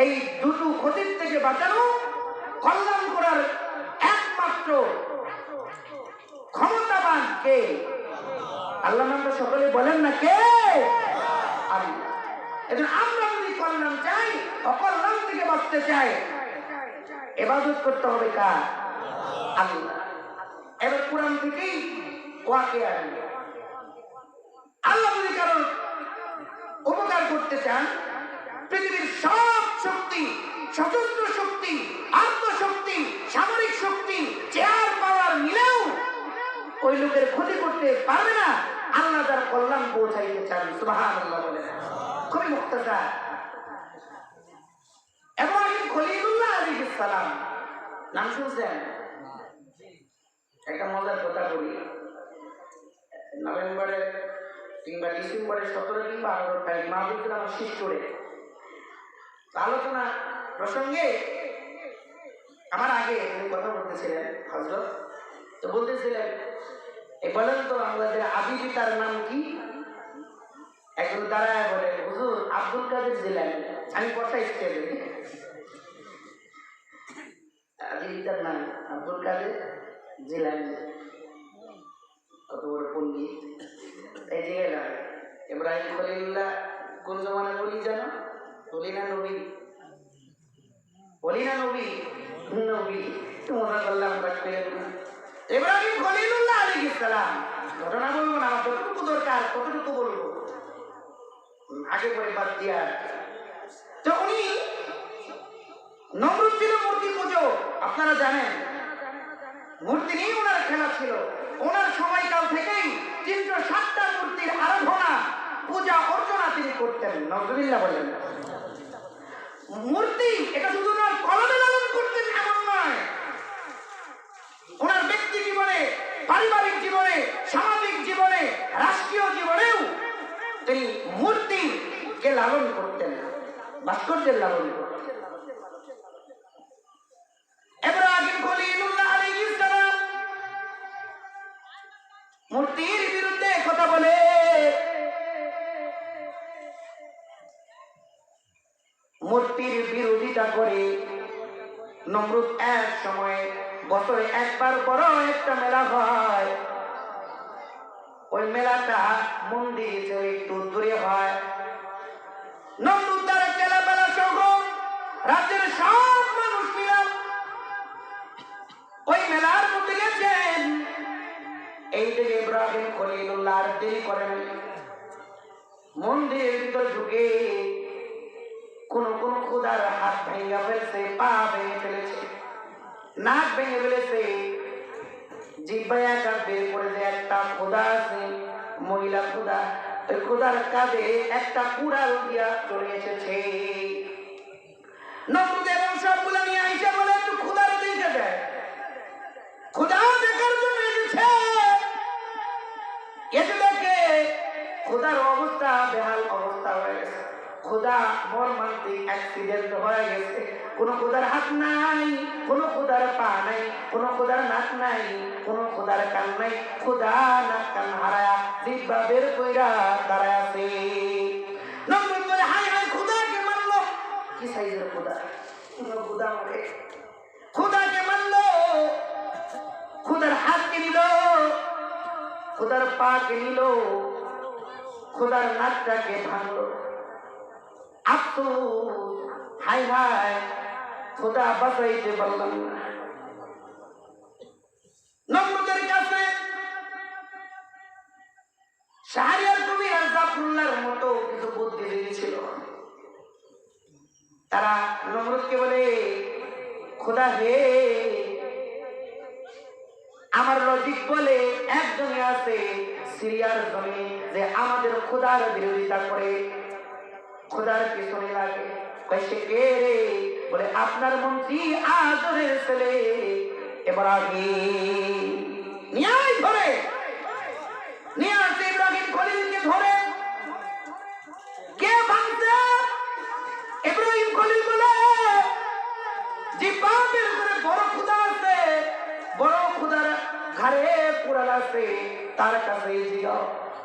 এই দুটো ক্ষতির থেকে বাঁচানো, কল্যাণ করার একমাত্র ক্ষমতাবান কে? আল্লাহ নামটা সকলে বলেন না কে? আল্লাহ। এজন্য আমরা যদি কল্যাণ চাই, অকল্যাণ থেকে বাঁচতে চাই, ইবাদত করতে হবে কার? আল্লাহ। এবার কোরআন থেকেই ওয়াকিয়া আনবে। আল্লাহ যদি কারোর উপকার করতে চান, পৃথিবীর সব শক্তি, সশস্ত্র শক্তি, আত্মশক্তি, সামরিক শক্তি, চেয়ার পাওয়ার মিলেও ওই লোকের ক্ষতি করতে পারবে না আল্লাহ তার কল্যাণ পৌঁছাইতে চান। সুবহানাল্লাহ বলেন। খুবই মুক্তাসার। ইব্রাহিম খলিলুল্লাহ আলাইহিস সালাম নাম শুনছেন? একটা মজার কথা বলি। নভেম্বরে কিংবা ডিসেম্বরে 17 কিংবা 18 তারিখ মাহফিল আমার শিষ্টরে আলোচনা প্রসঙ্গে আমার আগে উনি কথা বলতেছিলেন হযরত, তো বলতেছিলেন এই বলেন তো আমাদের আদি পিতার নাম কি? একজন দাঁড়ায় বলে হুজুর আব্দুল কাদের জিলানী। আমি কথা স্টেজে আদি পিতার নাম আব্দুল কাদের জিলানী। কত বড় পণ্ডিত। এই যে ইব্রাহিম খলিলুল্লাহ কোন জমানায় বলি জানো? বলি না নবী? বলি না নবী? নবী। মজা করলাম ইব্রাহিম খলিলুল্লাহ আলাইহিস সালাম। ঘটনা বলবো না, আমার যতটুকু দরকার ততটুকু বলবো, আগে পরে বাদ দিয়া। তো উনি নমরুদ ছিল মূর্তি পুজো, আপনারা জানেন। মূর্তি নিয়ে ওনার খেলা ছিল। ওনার সময়কাল থেকেই 307টা মূর্তির আরাধনা, পূজা অর্চনা তিনি করতেন। নাউযুবিল্লাহ বলেন। মূর্তি এটা শুধু ওনার কলমে লালন করতেন এমন নয়, ওনার ব্যক্তি জীবনে, পারিবারিক জীবনে, সামাজিক জীবনে, রাষ্ট্রীয় জীবনেও তিনি মূর্তিকে লালন করতেন, ভাস্কর্যের লালন করতেন। ইব্রাহিম খলিলুল্লাহ আলাইহিস সালাম মূর্তির বিরুদ্ধে কথা বলে, মূর্তির বিরোধিতা করে নমরুদ এক সময় বছরে একবার বড় একটা মেলা হয়। ওই মেলাটা মন্দির থেকে একটু দূরে হয়। নমরুদ তার চেলা বেলা সহ রাজ্যের সব মানুষ মিলে ওই মেলার মধ্যে গেছেন। এই দিকে ইব্রাহিম খলিলুল্লাহ আর দেরি করেন, মন্দিরের ভিতর ঢুকে কোন কোন খোদার হাত ভেঙে ফেলছে, পা ভেঙে ফেলেছে, নাক ভেঙে ফেলেছে, জিহ্বায় আঘাত বের করে যে একটা খোদা আছে, মহিলা খোদা, ওই খোদার কাঁধে একটা কুড়াল দিয়া চলে এসেছে। নমরুদের সবগুলা নিয়ে আইসা বলে একটু খোদার দেখে দেয়। খোদা দেখার জন্য এসেছে, এসে দেখে খোদার অবস্থা বেহাল অবস্থা হয়ে গেছে। খোদা মর্মান্তিক অ্যাক্সিডেন্ট হয়ে গেছে। কোন খোদার হাত নাই, কোন খোদার পা নাই, কোন খোদার নাক নাই, কোন খোদার কান নাই। খোদা নাক কান হারায়া জিহ্বা বের কইরা দাঁড়ায় আছে। নমরুদ বলে হাই হাই খোদাকে মারলো। কি সাইজের খোদা? খোদা মারে, খোদাকে মারলো, খোদার হাতকে নিল, খোদার পাকে নিল, খোদার নাকটাকে ভাঙলো। আফসোস, হাই হাই খোদা বাঁচাইতে পারলাম না। নমরুদের কাছে শাহরিয়ার কবি আর জাফরুল্লাহর মতো কিছু বুদ্ধি দিয়েছিল। তারা নমরুদকে বলে, খোদা হে, আমার লজিক বলে একজনই আছে সিরিয়ার জমি যে আমাদের খোদার বিরোধিতা করে, খোদার পিছনে লাগে। সে কে রে? বলে আপনার মন্ত্রী আজরের ছেলে ইব্রাহিম। নিয়ে ধরে নিয়ে আসে ইব্রাহিম খলিলকে ধরে। কে ভাঙছে? ইব্রাহিম খলিল বলে জিহ্বা বের করে বড় খোদা আছে, বড় খোদার ঘাড়ে কুড়াল আছে, তার কাছে জিগাও।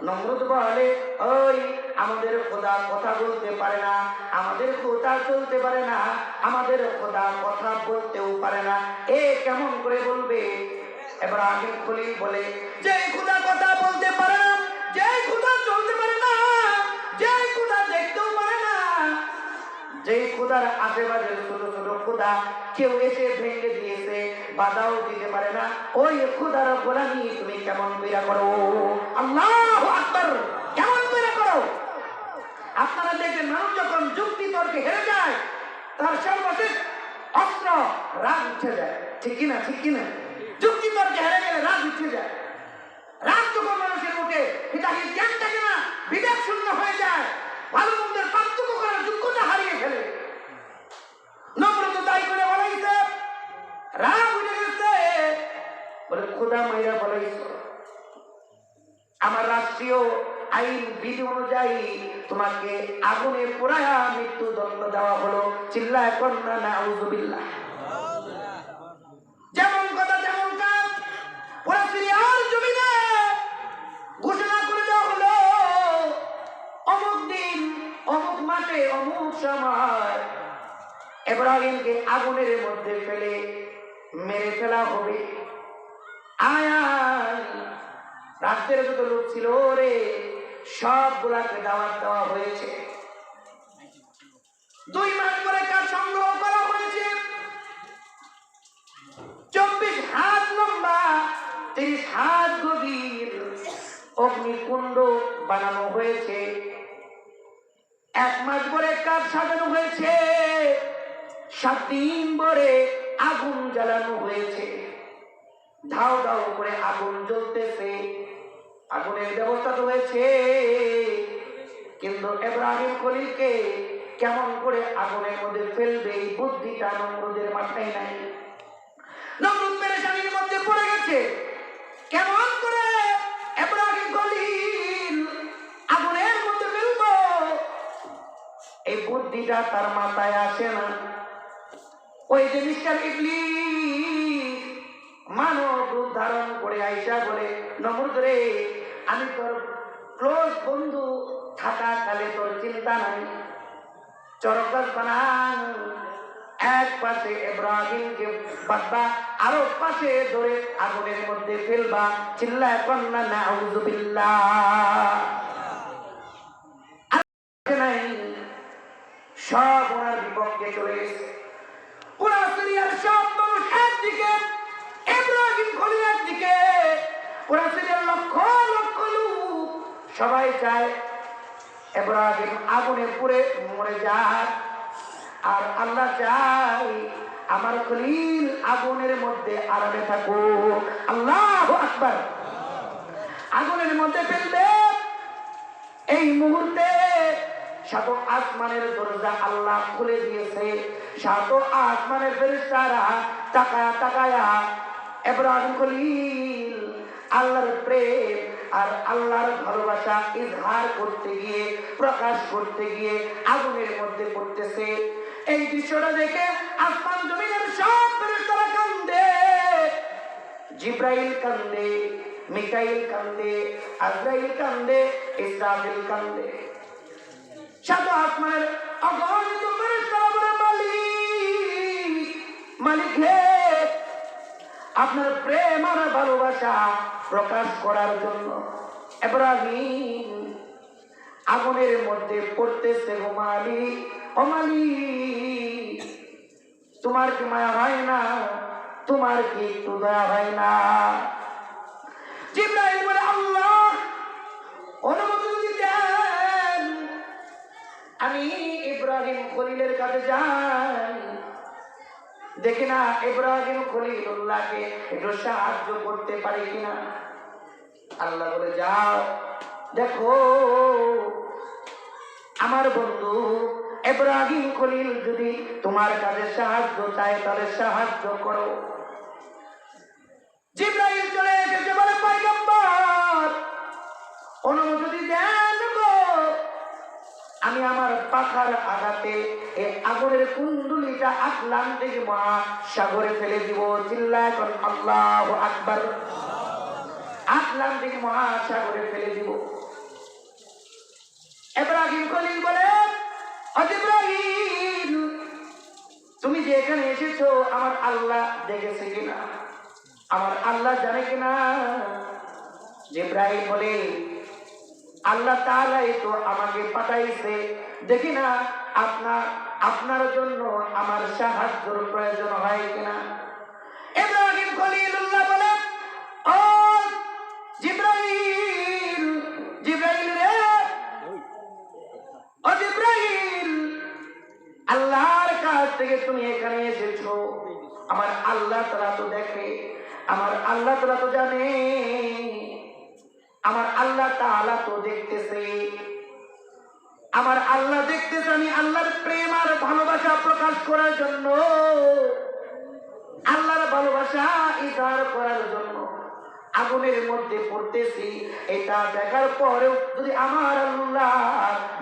নমরুদ বলে, ওই আমাদের খোদা কথা বলতে পারে না, আমাদের খোদা চলতে পারে না, আমাদের খোদা কথা বলতেও পারে না, এ কেমন করে বলবে? ইব্রাহিম খলিল বলে, যে খোদা কথা বলতে পারে না, যে খোদা চলতে পারে না, যে খোদা দেখতেও পারে না, যে খোদার আশেপাশে ছোট ছোট খোদা কেউ এসে ভেঙে দিয়েছে, বাধাও দিতে পারে না, ওই খোদার গোলামি তুমি কেমন কইরা করো? আল্লাহু আকবার, কেমন কইরা করো? আপনারা দেখবেন মানুষ যখন যুক্তি তর্কে হেরে যায়, তার সর্বশেষ অস্ত্র রাগ উঠে যায়। ঠিক কিনা? ঠিক কিনা? যুক্তি তর্কে হেরে গেলে রাগ উঠে যায়। রাগ যখন মানুষের মুখে, হিতাহিত জ্ঞান থাকে না, বিবেক শূন্য হয়ে যায়, ভালো মন্দের পার্থক্য করার যোগ্যতা হারিয়ে ফেলে। নমরুদ তাই করে বলাইছে, রাগ উঠে গেছে, বলে খোদা মাইরা বলাইছ, আমার রাষ্ট্রীয় আইন বিধি অনুযায়ী তোমাকে আগুনে পোড়ায়া মৃত্যুদণ্ড দেওয়া হলো। চিল্লায় কন্যা নাউযুবিল্লাহ। যেমন কথা তেমন কাজ, পুরা সিরিয়ার জমিনে ঘোষণা করে দেওয়া হলো, অমুক দিন অমুক মাসে অমুক সময় ইব্রাহিমকে আগুনের মধ্যে ফেলে মেরে ফেলা হবে। আয় রাজ্যের যত লোক ছিল রে, সবগুলাকে দাওয়াত দেওয়া হয়েছে। 2 মাস পরে কাজ সংগ্রহ করা হয়েছে। 24 হাত লম্বা, 30 হাত গভীর অগ্নিকুণ্ড বানানো হয়েছে। 1 মাস পরে কাজ সাজানো হয়েছে। 7 দিন পরে আগুন জ্বালানো হয়েছে। ধাও ধাও করে আগুন জ্বলতেছে, আগুনের ব্যবস্থা তো হয়েছে, কিন্তু ইব্রাহিম খলিলকে কেমন করে আগুনের মধ্যে ফেলবে এই বুদ্ধিটা নমরুদের মাথায় নাই। নমরুদ পেরেশানির মধ্যে পড়ে গেছে, কেমন করে ইব্রাহিম খলিল আগুনের মধ্যে ফেলবো, এই বুদ্ধিটা তার মাথায় আসে না। ওই যে মিস্টার ইবলিস মানব রূপ ধারণ করে আইসা বলে, নমরুদ রে, আমি তোর ক্লোজ বন্ধু থাকাকালে তোর চিন্তা নাই, চরকাস বানান, এক পাশে ইব্রাহিমকে বাঁধবা, আরো পাশে ধরে আগুনের মধ্যে ফেলবা। চিল্লায় কন্যা নাউযুবিল্লাহ। নাই, সব ওনার বিপক্ষে চলে গেছে। পুরা সিরিয়ার সব মানুষ একদিকে, ইব্রাহিম খলিল একদিকে, পুরা সিরিয়ার লক্ষ লক্ষ লোক সবাই চায় ইব্রাহিম আগুনে পুড়ে মরে যায়, আর আল্লাহ চাই আমার খলিল আগুনের মধ্যে আরামে থাকুক। আল্লাহু আকবার। আগুনের মধ্যে ফেলবে, এই মুহূর্তে সাত আসমানের দরজা আল্লাহ খুলে দিয়েছে। সাত আসমানের ফেরেশতারা তাকায়া তাকায়া ইব্রাহিম খলিল আল্লাহর প্রেম আর আল্লাহর ভালোবাসা ইজহার করতে গিয়ে, প্রকাশ করতে গিয়ে আগুনের মধ্যে পড়তেছে। এই দৃশ্যটা দেখে আসমান জমিনের সব ফেরেশতারা কান্দে। জিব্রাইল কান্দে, মিকাইল কান্দে, আজরাইল কান্দে, ইসরাফিল কান্দে। সাত আসমানের অগণিত ফেরেশতারা বলে, মালিক, মালিক হে, আপনার প্রেম আর ভালোবাসা প্রকাশ করার জন্য ইব্রাহিম আগুনের মধ্যে পড়তেছে। ও মালিক, ও মালিক, তোমার কি মায়া হয় না? তোমার কি একটু দয়া হয় না? জিবরাইল বলে, আল্লাহ অনুমতি যদি দেন আমি ইব্রাহিম খলিলের কাছে যাই, দেখি না ইব্রাহিম খলিলুল্লাহকে একটু সাহায্য করতে পারি কিনা। আল্লাহ বলে, যাও, দেখো আমার বন্ধু ইব্রাহিম খলিল যদি তোমার কাছে সাহায্য চায় তাহলে সাহায্য করো। জিবরাইল চলে এসেছে, বলে, পয়গম্বর অনুমতি দেন গো, আমি আমার পাখার আঘাতে এই আগুনের কুণ্ডুলিটা আটলান্টিক মহাসাগরে ফেলে দিব। চিল্লায় এখন আল্লাহু আকবার। আটলান্টিক মহাসাগরে ফেলে দিব। ইব্রাহিম খলিল বলে, ও জিবরাইল, তুমি যে এখানে এসেছো আমার আল্লাহ দেখেছে কিনা, আমার আল্লাহ জানে কিনা? জিবরাইল বলে, আল্লাহ তাআলাই তো আমাকে পাঠাইছে, দেখি না আপনার জন্য আমার সাহায্যের প্রয়োজন হয় কিনা। ইব্রাহিম খলিলুল্লাহ বলে, ও জিবরাইল, জিবরাইল রে, ও জিবরাইল, আল্লাহর কাছ থেকে তুমি এখানে এসেছো, আমার আল্লাহ তাআলা তো দেখে, আমার আল্লাহ তাআলা তো জানে, আমার আল্লাহ তাআলা তো দেখতেছে, আমার আল্লাহ দেখতেছে আমি আল্লাহর প্রেম আর ভালোবাসা প্রকাশ করার জন্য, আল্লাহর ভালোবাসা ইজহার করার জন্য আগুনের মধ্যে পড়তেছি। এটা দেখার পরেও যদি আমার আল্লাহ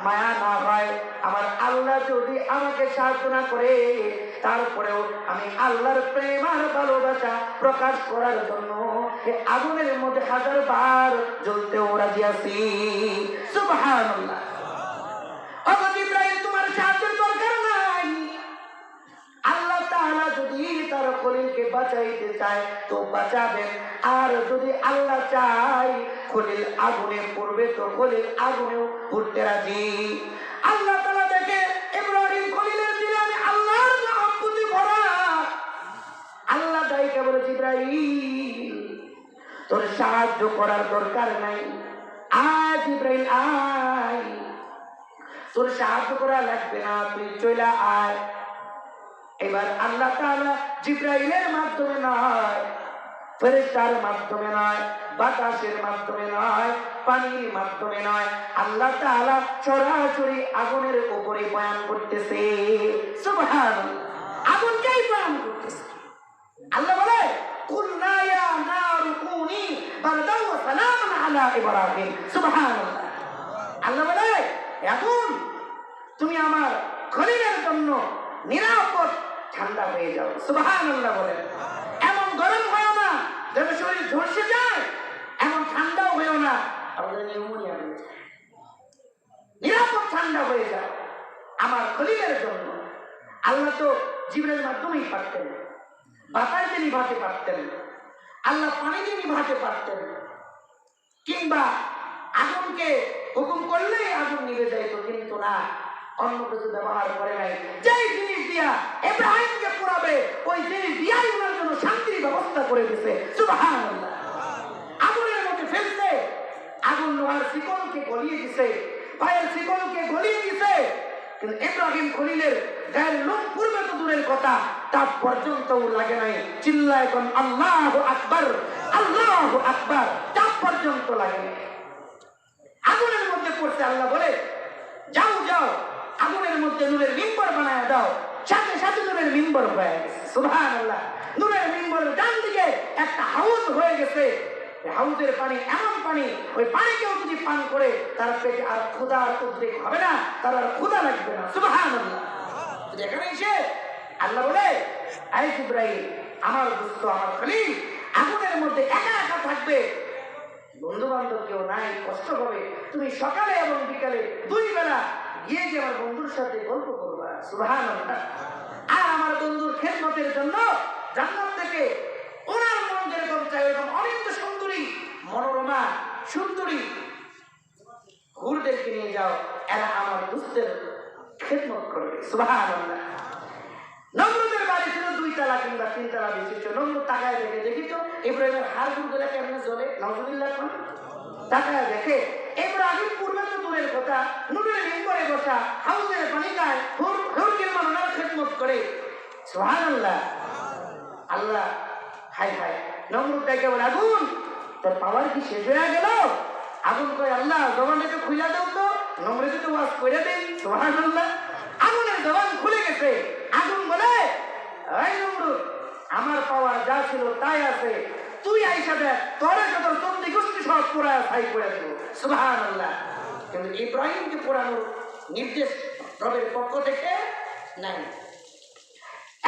মায়া না হয়, আমার আল্লাহ যদি আমাকে সাহায্য না করে, তারপরেও আমি আল্লাহর প্রেম আর ভালোবাসা প্রকাশ করার জন্য এই আগুনের মধ্যে 1000 বার জ্বলতেও রাজি আছি। সুবহানাল্লাহ। ও জিবরাইল, তোমার সাহায্যের দরকার নাই। আল্লাহ তাআলা যদি তার খলিলকে বাঁচাইতে চায় তো বাঁচাবেন, আর যদি আল্লাহ চায় খলিল আগুনে পড়বে তো খলিল আগুনেও পড়তে রাজি। আল্লাহ তাআলা দেখে ইব্রাহিম খলিলের দিলে আমি আল্লাহর মহব্বতে ভরা। আল্লাহ ডাইকা বলে, জিবরাইল তোর সাহায্য করার দরকার নাই, আয় জিবরাইল আয়, তোর সাহায্য করা লাগবে না, তুই চলে আয়। এবার আল্লাহ তাআলা জিবরাইলের মাধ্যমে নয়, ফেরেশতার মাধ্যমে নয়, বাতাসের মাধ্যমে নয়, পানির মাধ্যমে নয়, আল্লাহ তাআলা সরাসরি আগুনের উপরে বয়ান করতেছে। সুবহানাল্লাহ। আগুনকেই বয়ান করতেছে। আল্লাহ বলে, কুলনা ইয়া নারু কুনি বারদান ওয়া সালামান আলা ইব্রাহিম। সুবহানাল্লাহ। আল্লাহ বলে, আগুন তুমি আমার খলিলের জন্য নিরাপদ ঠান্ডা হয়ে যাও। সুবহানাল্লাহ বলে, এমন গরম হয় না যেন শরীর ঝলসে যায়, এমন ঠান্ডাও হয়েও না আমাদের নিউমোনিয়া হয়ে যায়। নিরাপদ ঠান্ডা হয়ে যাও আমার খলিলের জন্য। আল্লাহ তো জিবরাইলের মাধ্যমেই পারতেন, বাতাস দিয়ে নিভাতে পারতেন, আল্লাহ পানি দিয়ে নিভাতে পারতেন, কিংবা আগুনকে হুকুম করলেই আগুন নিভে যাইতো, কিন্তু না, অন্য কিছু ব্যবহার করে নাই। যেই জিনিস দিয়া ইব্রাহিমকে পোড়াবে ওই জিনিস দিয়াই ওনার জন্য শান্তির ব্যবস্থা করে দিয়েছে। সুবহানাল্লাহ। আগুনের মধ্যে ফেলছে, আগুন লোহার শিকলকে গলিয়ে দিছে, পায়ের শিকলকে গলিয়ে দিছে, কিন্তু ইব্রাহিম খলিলের গায়ের লোম পূর্বে তো দূরের কথা, তা পর্যন্তও লাগে নাই। চিল্লায় কোন আল্লাহু আকবার, আল্লাহু আকবার, তা পর্যন্ত লাগে নাই। আগুনের মধ্যে পড়ছে, আল্লাহ বলে যাও যাও আগুনের মধ্যে নূরের মিম্বর বানায় দাও। সাথে সাথে নূরের মিম্বর হয়ে গেছে। সুবহানাল্লাহ। নূরের মিম্বরের ডান দিকে একটা হাউজ হয়ে গেছে। হাউজের পানি এমন পানি, ওই পানিকেও যদি পান করে তার পেটে আর ক্ষুধার উদ্রেক হবে না, তার আর ক্ষুধা লাগবে না। সুবহানাল্লাহ। যেখানে এসে আল্লাহ বলে আই ইব্রাহিম, আমার দোস্ত, আমার খলিল আগুনের মধ্যে একা একা থাকবে, বন্ধু বান্ধব কেউ নাই, কষ্ট হবে। তুমি সকালে এবং বিকালে দুই বেলা গিয়ে গিয়ে আমার বন্ধুর সাথে গল্প করবা। সুবহানাল্লাহ। আর আমার বন্ধুর খেদমতের জন্য জান্নাত থেকে ওনার মন যেরকম চাই এরকম অনেক সুন্দরী, মনোরমা সুন্দরী হুরদেরকে নিয়ে যাও, এরা আমার দোস্তের খেদমত করবে। সুবহানাল্লাহ। নমরুদের বাড়ি ছিল 2 তলা কিংবা 3 তলা বিশিষ্ট। নমরুদ তাকায় দেখে, দেখি তো ইব্রাহিমের হাড় গুলো কেমনে জ্বলে। নাউযুবিল্লাহ। তাকায় দেখে ইব্রাহিম পূর্বে তো দূরের কথা, নূরের মিম্বরে বসা, হাউজের পানি খায়, হুরকে মানুষের খেদমত করে। সুবহানাল্লাহ। আল্লাহ হাই হাই। নমরুদ ডেকে বলে, আগুন তোর পাওয়ার কি শেষ হয়ে গেল? আগুন কয়, আল্লাহ জবানটাকে খুলে দাও তো, নমরুদ তো ওয়াজ করে দেন। সুবহানাল্লাহ। আগুনের জবান খুলে গেছে। আগুন বলে, এই নমরুদ, আমার পাওয়ার যা ছিল তাই আছে, তুই আইসা দেখ, তোরে তোর চন্দি গোষ্ঠী সব পোড়া ছাই করে দেব। সুবহানাল্লাহ। কিন্তু ইব্রাহিমকে পোড়ানোর নির্দেশ রবের পক্ষ থেকে নাই।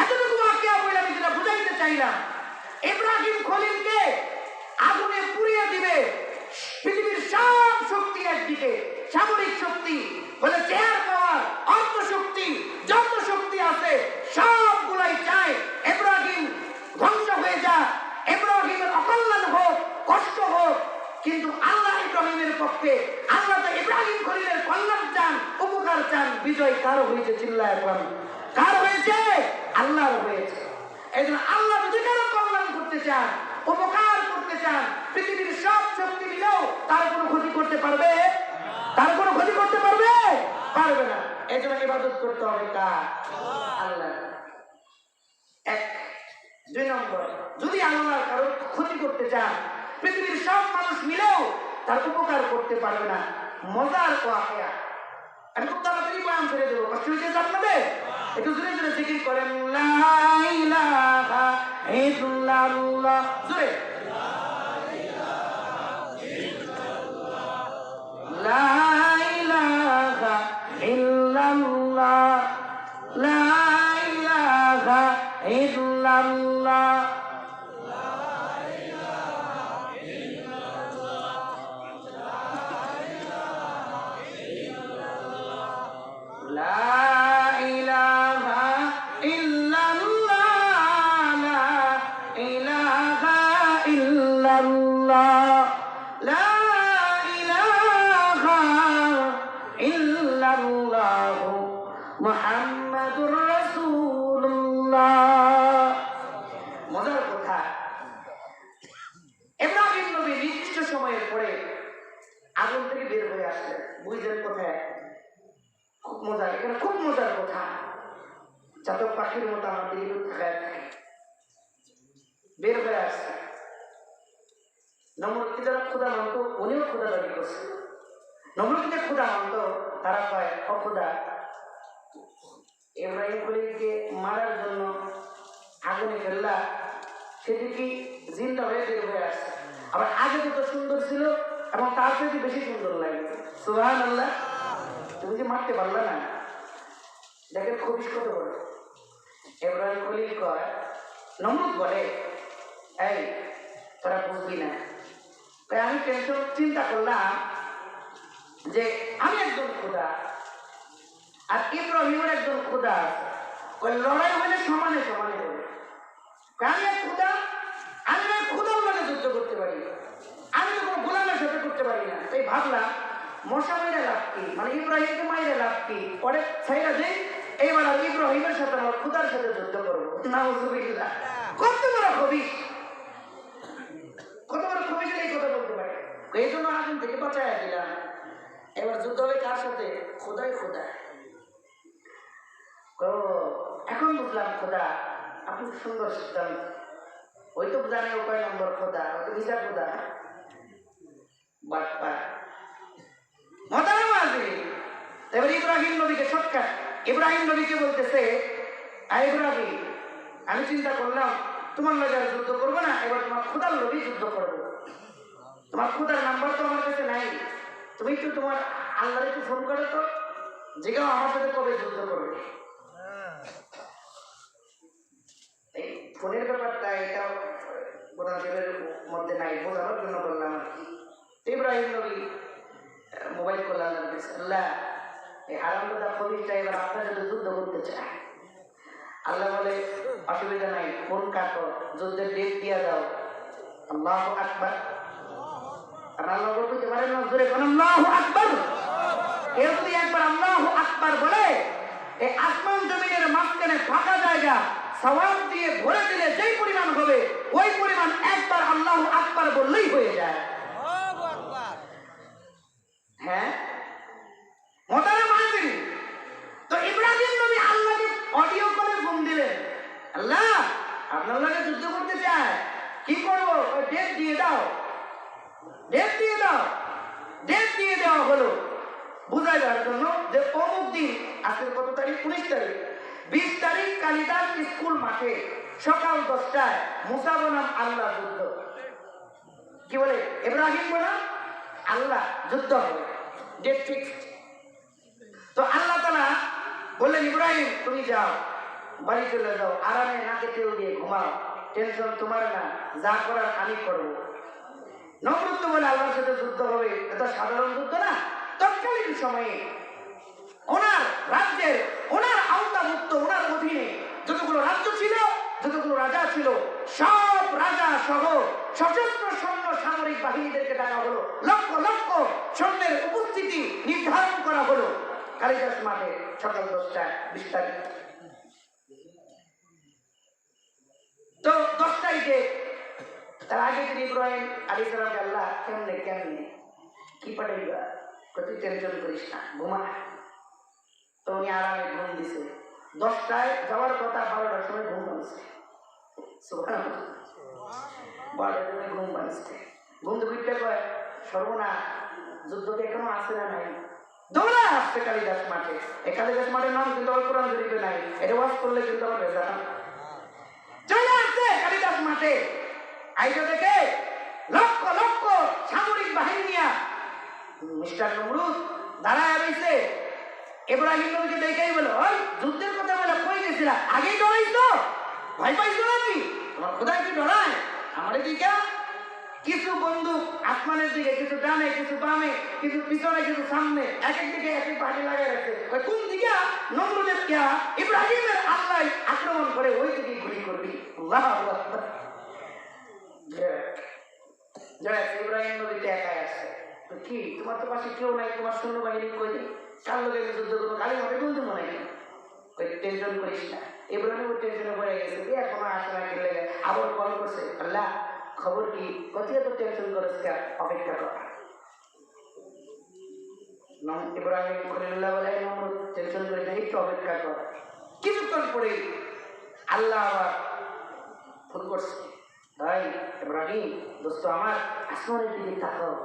এতটুকু বাকি বলে আমি যেটা বুঝাইতে চাইলাম, ইব্রাহিম খলিলকে আগুনে পুড়িয়ে দিবে পৃথিবীর সব শক্তি একদিকে, সামরিক শক্তি বলে চেয়ার পাওয়ার, অর্থ শক্তি, যত শক্তি আছে সবগুলাই চায় ইব্রাহিম ধ্বংস হয়ে যা, ইব্রাহিমের অকল্যাণ হোক, কষ্ট হোক। কিন্তু আল্লাহ ইব্রাহিমের পক্ষে, আল্লাহ তো ইব্রাহিম খলিলের কল্যাণ চান, উপকার চান। বিজয় কার হয়েছে? চিল্লায় বলেন কার হয়েছে? আল্লাহর হয়েছে। এই জন্য আল্লাহ যদি কারো কল্যাণ করতে চান, উপকার করতে চান, পৃথিবীর সব শক্তি মিলেও তার কোনো ক্ষতি করতে পারবে? তার কোনো ক্ষতি করতে পারবে? পারবে না। এই জন্য ইবাদত করতে হবে কার? আল্লাহ। 1 2 নম্বর, যদি আল্লাহর কারো ক্ষতি করতে চান, পৃথিবীর সব মানুষ মিলেও তার উপকার করতে পারবে না। মজার ওয়াকিয়া, আমি খুব তাড়াতাড়ি বয়ান ছেড়ে দেবো, কষ্ট হয়েছে আপনাদের? একটু জোরে জোরে জিকির করেন, লা ইলাহা ইল্লাল্লাহ। জোরে, লা ইলাহা ইল্লাল্লাহ, লা ইলাহা ইল্লাল্লাহ। মুহাম্মাদুর রাসূলুল্লাহ। মজার কথা, ইব্রাহিম নবী নির্দিষ্ট সময়ের পরে আগুন থেকে বের হয়ে আসলেন। বুঝলেন কোথায়? খুব মজার, এখানে খুব মজার কথা। চাতক পাখির মতো আমার দিকে থাকায় বের হয়ে আসছে। নমরুদকে যারা ক্ষুধা মানত, উনিও ক্ষুধা দাবি করছে। নমরুদকে ক্ষুধা মানত, তারা কয়, ও ক্ষুধা, ইব্রাহিম খলিলকে মারার জন্য আগুনে ফেললা, সেটি কি জিন্দা হয়ে বের হয়ে আসছে। আবার আগে তো সুন্দর ছিল এবং তার থেকে বেশি সুন্দর লাগে। সুবহানাল্লাহ। তুমি যে মারতে পারলা না, দেখেন খুবই কত বড়। ইব্রাহিম খলিল কয়, নমরুদ বলে, এই তোরা বুঝবি না। তাই আমি টেনশন চিন্তা করলাম যে আমি একজন খোদা আর ইব্রাহিমের একজন খোদা, ওই লড়াই হলে সমানে সমানে হবে। আমি এক খোদা, আমি এক খোদার মানে যুদ্ধ করতে পারি, আমি তো কোনো গোলামের সাথে করতে পারি না। তাই ভাবলাম মশা মাইরা লাভ কি, মানে ইব্রাহিমকে মাইরা লাভ কি, পরে ছাইরা দেই, এইবার আর ইব্রাহিমের সাথে আমার খোদার সাথে যুদ্ধ করবো। নাউযুবিল্লাহ। কত বড় খবিশ, কত বড় খবিশ এই কথা বলতে পারে। এই জন্য আগুন থেকে বাঁচাইয়া দিলাম। এবার যুদ্ধ হবে কার সাথে? খোদাই খোদা। এখন বুঝলাম খোদা আপনি সুন্দর সিদ্ধান্ত। ওই তো জানে ও কয় নম্বর খোদা, ওই তো বিচার খোদা। এবার ইব্রাহিম নবীকে শর্টকাট, ইব্রাহিম নবীকে বলতেছে, ইব্রাহিম আমি চিন্তা করলাম তোমার লগে আর যুদ্ধ করবো না, এবার তোমার খোদার লগে যুদ্ধ করবো। তোমার খোদার নাম্বার তো আমার কাছে নাই, তুমি একটু তোমার আল্লাহর একটু ফোন করো তো, জিগাও আমার সাথে কবে যুদ্ধ করবে। এই ফোনের ব্যাপারটা এটা কোরআনের মধ্যে নাই, বোঝানোর জন্য বললাম। ইব্রাহিম নবী মোবাইল করলাম, আল্লাহ এই হারামদাদা খবিরটা এবার আপনার সাথে যুদ্ধ করতে চায়। আল্লাহ বলে অসুবিধা নাই, ফোন কাটো, যুদ্ধের ডেট দিয়ে দাও। আল্লাহু আকবার। আল্লাহ বলতে পারেন না জোরে কোন আল্লাহু আকবার। কেউ যদি একবার আল্লাহু আকবার বলে এই আসমান জমিনের মাঝখানে ফাঁকা জায়গা সওয়াব দিয়ে ভরে দিলে যেই পরিমাণ হবে ওই পরিমাণ একবার আল্লাহু আকবার বললেই হয়ে যায়। হ্যাঁ মোতারাম হাজির। তো ইব্রাহিম নবী আল্লাহকে অডিও কলে ফোন দিলেন, আল্লাহ আপনার লগে যুদ্ধ করতে চায়, কি করবো? ওই ডেট দিয়ে দাও, ডেট দিয়ে দাও। ডেট দিয়ে দেওয়া হলো বুঝাই দেওয়ার জন্য যে অমুক দিন, আজকের কত তারিখ? 19 তারিখ। 20 তারিখ কালিদাস স্কুল মাঠে সকাল 10টায় মুসা বনাম আল্লাহ যুদ্ধ। কি বলে? ইব্রাহিম বনাম আল্লাহ যুদ্ধ হবে, ডেট ফিক্সড। তো আল্লাহ তাআলা বললেন ইব্রাহিম তুমি যাও, বাড়ি চলে যাও, আরামে নাকে তেল দিয়ে ঘুমাও, টেনশন তোমার না, যা করার আমি করবো। নমরুদ তো বলে আল্লাহর সাথে যুদ্ধ হবে, এটা সাধারণ যুদ্ধ না। তৎকালীন সময়ে ওনার রাজ্যের, ওনার আওতাভুক্ত, ওনার অধীনে যতগুলো রাজ্য ছিল, যতগুলো রাজা ছিল, সব রাজা সহ সশস্ত্র সৈন্য সামরিক বাহিনীদেরকে ডাকা হলো, লক্ষ লক্ষ সৈন্যের উপস্থিতি নির্ধারণ করা হলো কালিদাস মাঠে সকাল 10টায় 20 তারিখ। তো 10 তারিখে তার আগে তিনি ইব্রাহিম আলাইহিস সালাম আল্লাহ কেমনে কেমনে কি পাঠাইবা, কত টেনশন করিস না, ঘুমা। তো উনি আরামে ঘুম দিছে। 10টায় যাওয়ার কথা, 12টার সময় ঘুম ভাঙছে। সুবহানাল্লাহ, 12টার সময় ঘুম ভাঙছে। ঘুম তো বিটটা কয় সর্বনাশ, যুদ্ধকে এখনো আসে না নাই, দৌড়া আসছে কালিদাস মাঠে। এই কালিদাস মাঠের নাম কিন্তু আমার কোরআন শরীফে নাই, এটা ওয়াজ করলে কিন্তু আমার রেজা চলে আসছে কালিদাস মাঠে। আইজো দেখে লক্ষ লক্ষ সামরিক বাহিনী নিয়ে মিস্টার নমরুদ দাঁড়ায় রয়েছে। ইব্রাহিম নবীকে দেখেই বলো, ওই যুদ্ধের কথা বলে কই গেছিলা, আগেই ডরাইছো, ভয় পাইছো নাকি? তোমার খোদা কি ডরায়? আমার দিকে কিছু বন্দুক আসমানের দিকে, কিছু ডানে, কিছু বামে, কিছু পিছনে, কিছু সামনে, এক এক দিকে এক এক পাটি লাগাই রাখছে। কোন দিকে নমরুদের কিয়া ইব্রাহিমের আল্লাহ আক্রমণ করে ওই দিকে গুলি করবি। আল্লাহু আকবার। ইব্রাহিম নবীতে একাই আসছে। তো কি তোমার তো পাশে কেউ নাই, তোমার সৈন্যবাহিনী কই নেই, কার লোকে যুদ্ধ করবো, কালী মাঠে বলতে মনে নেই। ওই টেনশন করিস না। ইব্রাহিম টেনশনে পড়ে গেছে, এখনো আসে না, খেলে আবার কল করছে, আল্লাহ খবর কি, কত এত টেনশন করেছে, অপেক্ষা কর। ইব্রাহিম খলিলুল্লাহ বলে নমরুদ টেনশন করি না, একটু অপেক্ষা কর। কিছুক্ষণ পরে আল্লাহ আবার ফোন করছে, ভাই ইব্রাহিম দোস্ত আমার, আসমানের দিকে তাকাও।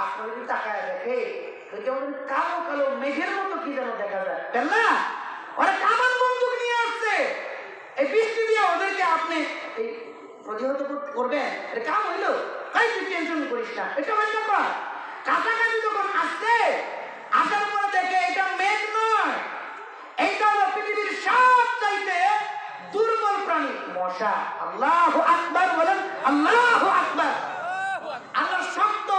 আসমানের দিকে তাকায় দেখে কেমন কালো কালো মেঘের মতো কি যেন দেখা যায়। কেন না ওরা কামান বন্দুক নিয়ে আসছে, এই বৃষ্টি দিয়ে ওদেরকে আপনি এই প্রতিহত করবেন, এটা কাম হইলো। তাই তুই টেনশন করিস না, এটা আমার ব্যাপার। কাছাকাছি যখন আসছে, আসার পরে দেখে এটা মেঘ নয়, এইটা হলো পৃথিবীর সব চাইতে দুর্বল প্রাণী, মশা। আল্লাহু আকবার বলেন, আল্লাহু আকবার। আল্লাহ শক্ত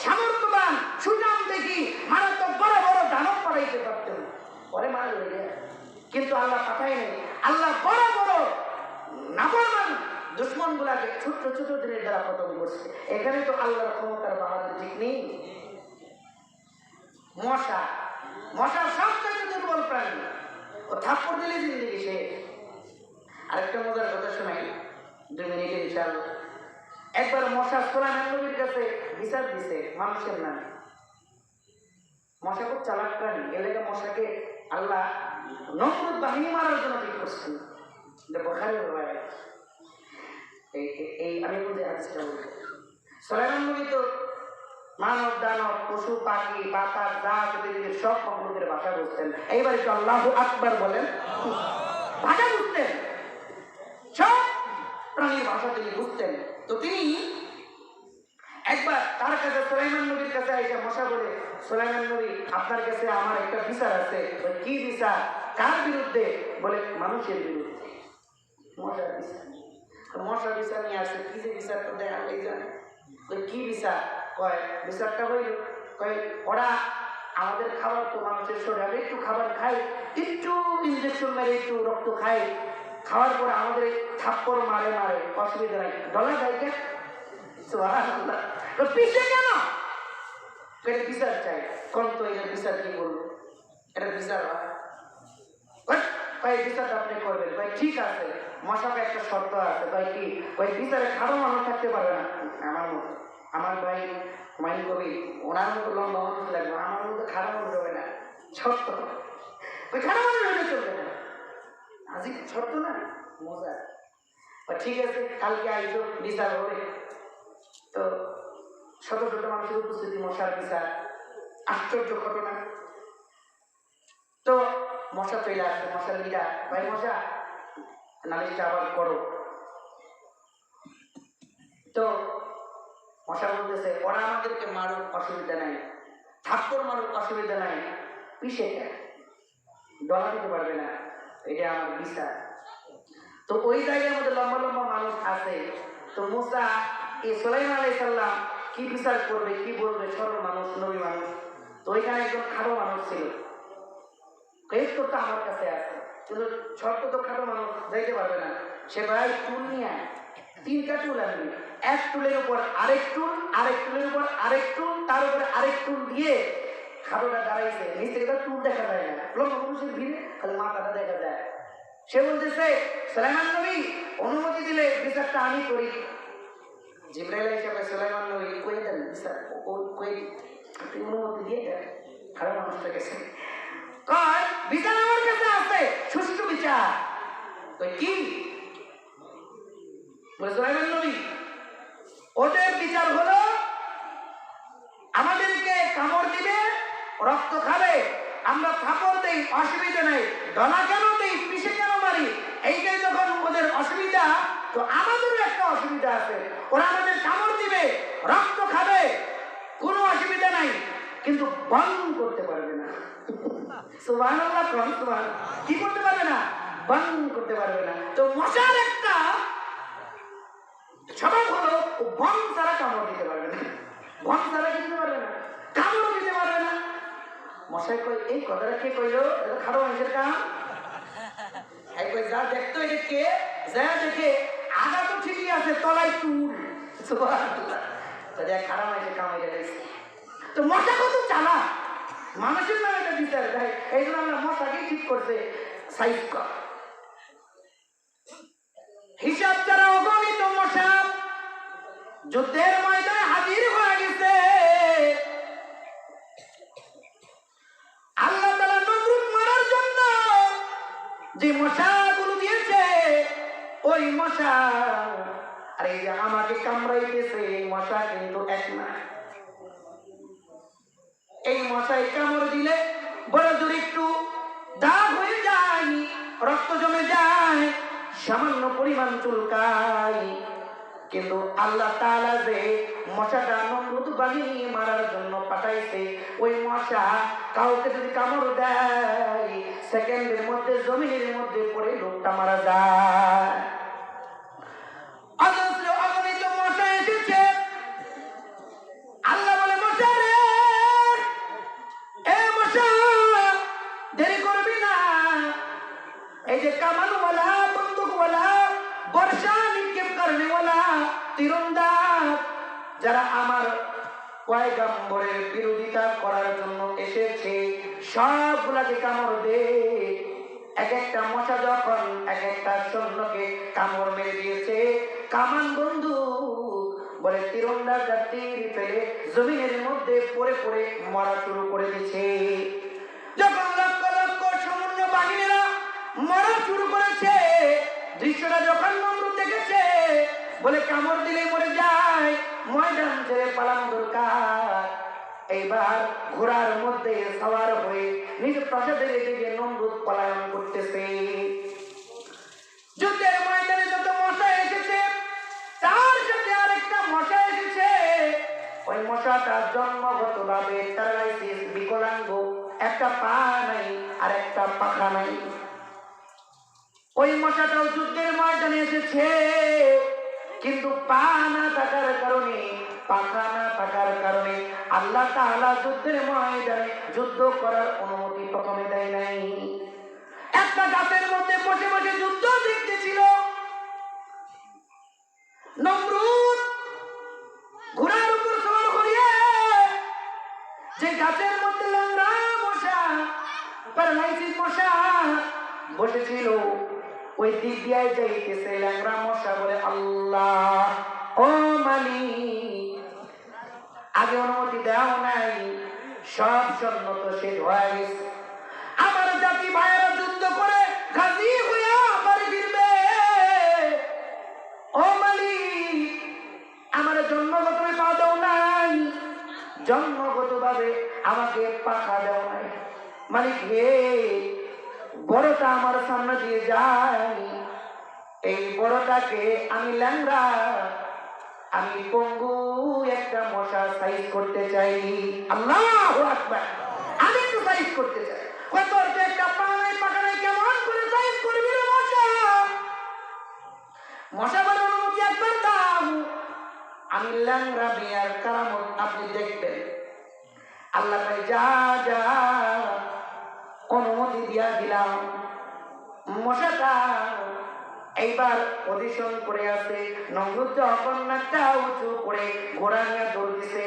সামর্থ্যবান সুনাম দেখি মারাত্মক বড় বড় দানব পাঠাইতে পারতেন, পরে মারা হয়ে যায়, কিন্তু আল্লাহ পাঠায়নি। আল্লাহ বড় বড় নাফরমান দুশ্মন গুলাকে ছোট্ট ছোট দিনের দ্বারা খতম করছে। এখানে তো আল্লাহর ক্ষমতার বাহাদুর ঠিক নেই। মশা, মশার সবচেয়ে দুর্বল প্রাণী, ও থাপ্পড় দিলে জিন্দেগি শেষ। আরেকটা মজার কথা শোনাই, 2 মিনিটে ইনশাআল্লাহ। একবার মশা সুলাইমান নবীর কাছে বিচার দিছে মানুষের নামে। মশা খুব চালাক প্রাণী, এলাকা মশাকে আল্লাহ নমরুদ বাহিনী মারার জন্য ঠিক করছেন। এই আমি বলতে হাদিসটা বলবো, সুলাইমান নবী তো মানব দানব পশু পাখি বাতাস যা পৃথিবীর সব মখলুকের ভাষা বুঝতেন। এইবার একটু আল্লাহু আকবার বলেন। ভাষা বুঝতেন, সব প্রাণীর ভাষা তিনি বুঝতেন। তো তিনি একবার তার কাছে সুলাইমান নবীর কাছে আইসা মশা বলে, সুলাইমান নবী আপনার কাছে আমার একটা বিচার আছে। কি বিচার? কার বিরুদ্ধে? বলে মানুষের বিরুদ্ধে। মশার বিচার। মশা বিচার নিয়ে আসে, কি যে বিচার তো দেখা জানে। কি বিচার? কয় বিচারটা হইল, কয় ওরা আমাদের খাবার তো মানুষের শরীরে একটু খাবার খায়, একটু ইঞ্জেকশন মেরে একটু রক্ত খায়, খাওয়ার পরে আমাদের থাপ্পড় মারে মারে, অসুবিধা নাই, ডলা দেয় কেন? পিছিয়ে কেন? এটা বিচার চাই। কোন তো এটার বিচার কি বলবো? এটা বিচার হয়? ভাই বিচারটা আপনি করবেন। ভাই ঠিক আছে, মশাকে একটা শর্ত আছে। ভাই কি? ভাই বিচারে খারাপ মানুষ থাকতে পারবে না আমার মতো। আমার ভাই হুমায়ুন কবির, ওনার মতো লম্বা মানুষ লাগবে, আমার মতো খারাপ মানুষ হবে না। শর্ত ওই খারাপ মানুষ হলে চলবে না। আজি শর্ত না, মজা। ঠিক আছে, কালকে আইসো, বিচার হবে। তো শত শত মানুষের উপস্থিতি, মশার বিচার। আশ্চর্য ঘটনা। তো মশা চলে আসছে, মশার লিডার, ভাই মশা নালিশটা আবার করো। তো মশা বলতেছে, ওরা আমাদেরকে মারুক, অসুবিধা নাই, থাপ্পড় মারুক, অসুবিধা নাই, পিছে ডলা দিতে পারবে না, এটা আমার বিচার। তো ওই জায়গার মধ্যে লম্বা লম্বা মানুষ আছে। তো মুসা এই সুলাইমান আলাইহিস সালাম কি বিচার করবে, কি বলবে? সরল মানুষ, নবী মানুষ। তো ওইখানে একজন খাটো মানুষ ছিল, কেস করতে আমার কাছে আছে, কিন্তু শর্ত তো খাটো মানুষ যাইতে পারবে না। সে ভাই টুল নিয়ে, 3টা টুল আনবে, এক টুলের উপর আরেক টুল, আরেক টুলের উপর আরেক টুল, তার উপরে আরেক টুল দিয়ে খাটোটা দাঁড়াইছে। নিচ থেকে টুল দেখা যায় না, লম্বা মানুষের ভিড়ে খালি মাথাটা দেখা যায়। সে বলতেছে, সুলাইমান নবী অনুমতি দিলে বিচারটা আমি করি। জিবরাইল হিসেবে সুলাইমান নবী কয়ে দেন বিচার, কয়ে অনুমতি দিয়ে দেন। খারাপ মানুষটা গেছে, কয় বিচার আমার কাছে আছে, সুষ্ঠু বিচার। তো কি বলে সুলাইমান নবী? ওদের বিচার হলো আমাদেরকে কামড় দিবে, রক্ত খাবে, আমরা থাপড় দেই, অসুবিধা নেই, ডলা কেন দেই, পিছে কেন মারি, এইটাই যখন ওদের অসুবিধা, তো আমাদেরও একটা অসুবিধা আছে। ওরা আমাদের কামড় দিবে, রক্ত খাবে, কোনো অসুবিধা নাই, কিন্তু বন্ধ করতে পারবে না। সুবহানাল্লাহ, কি করতে পারবে না? বন্ধ করতে পারবে না। তো মশার একটা স্বভাব হলো বন ছাড়া কামড় দিতে পারবে না, বন ছাড়া দিতে পারবে না, কামড় দিতে পারবে না। মশাই কই, এই কথাটা কে কইলো? খাটো মানুষের কাম। যা দেখতো এটা কে, যা দেখে আগা তো ঠিকই আছে, তলায় টুল। খারাপ মানুষের কাম হয়ে গেছে। তো মশা কত চালা, মানুষের নামে এটা বিচার দেয়। এই জন্য আমরা মশাকেই ঠিক করছে সাইজ কর। হিসাব ছাড়া অগণিত মশা যুদ্ধের ময়দানে হাজির হয়ে গেছে। আল্লাহ তাআলা নমরুদ মারার জন্য যে মশাগুলো দিয়েছে, ওই মশা, আর এই যে আমাকে কামড়াইতেছে, এই মশা কিন্তু এক না। এই মশাই কামড় দিলে বড় জোর একটু দাগ হয়ে যায়, রক্ত জমে যায়, সামান্য পরিমাণ চুলকায়। কিন্তু আল্লাহ তাআলা যে মশাটা নমরুদ বাহিনী মারার জন্য পাঠাইছে, ওই মশা কাউকে যদি কামড় দেয়, সেকেন্ডের মধ্যে জমিনের মধ্যে পড়ে লোকটা মারা যায়। অগণিত মশা এসেছে। আল্লাহ বলে, মশা রে, এ মশা, দেরি করবি না। এই যে কামানওয়ালা, বন্দুকওয়ালা, বর্ষা নিক্ষেপ করেওয়ালা, তীরন্দাজ, যারা আমার পয়গম্বরের বিরোধিতা করার জন্য এসেছে, সবগুলাকে কামড় দে। এক একটা মশা যখন এক একটা সৈন্যকে কামড় মেরে দিয়েছে, কামান বন্ধু বলে তীরন্দাজ তীর ফেলে জমিনের মধ্যে পড়ে পড়ে মারা শুরু করে দিয়েছে। যখন লক্ষ লক্ষ সমুদ্র বাহিনীরা মারা শুরু করেছে, দৃশ্যটা যখন নমরুদ দেখেছে, বলে কামড় দিলে মরে যায়, ময়দান ছেড়ে পালানো দরকার। এইবার ঘোড়ার মধ্যে সওয়ার হয়ে নিজ প্রাসাদের দিকে নমরুদ পলায়ন করতেছে। যুদ্ধের ময়দানে যত মশা এসেছে, তার সাথে আরেকটা মশা এসেছে। ওই মশাটা জন্মগতভাবে প্যারালাইসিস, বিকলাঙ্গ, একটা পা নাই আর একটা পাখা নাই। ওই মশাটাও যুদ্ধের ময়দানে এসেছে, কিন্তু পা না থাকার কারণে, পাখা না থাকার কারণে আল্লাহ তাআলা যুদ্ধের ময়দানে যুদ্ধ করার অনুমতি প্রথমে দেয় নাই। একটা গাছের মধ্যে বসে বসে যুদ্ধ দেখতেছিল। নমরুদ ঘোড়ার উপর সওয়ার করিয়ে যে গাছের মধ্যে ল্যাংড়া মশা, প্যারালাইসিস মশা বসেছিল, ওই দিক দিয়ে যাইতেছে ল্যাংড়া মশা। বলে আল্লাহ, ও মালিক, আগে অনুমতি দেওয়া নাই, সব সৈন্য তো শেষ হয়ে গেছে। আমার জাতি ভাইয়েরা যুদ্ধ করে গাজী হইয়া বাড়ি ফিরবে। ও মালিক, আমার জন্মগত পা দেও নাই, জন্মগত ভাবে আমাকে পাখা দেও নাই। মালিক হে, বড়টা আমার সামনে দিয়ে যায়, এই বড়টাকে আমি ল্যাংড়া, আমি পঙ্গু একটা মশা সাইজ করতে চাই। আল্লাহু আকবার, আমি একটু সাইজ করতে চাই। কত একটা পা নাই, পাখা নাই, কেমন করে সাইজ করবি রে মশা? মশা বলে অনুমতি একবার দাও, আমি ল্যাংড়া বিয়ার কারামত আপনি দেখবেন। আল্লাহ ভাই যা যা, অনুমতি দিয়া দিলাম। মশাটা এইবার পজিশন করে আছে। নমরুদ যখন নাকটা উঁচু করে ঘোড়া নিয়ে দৌড় দিছে,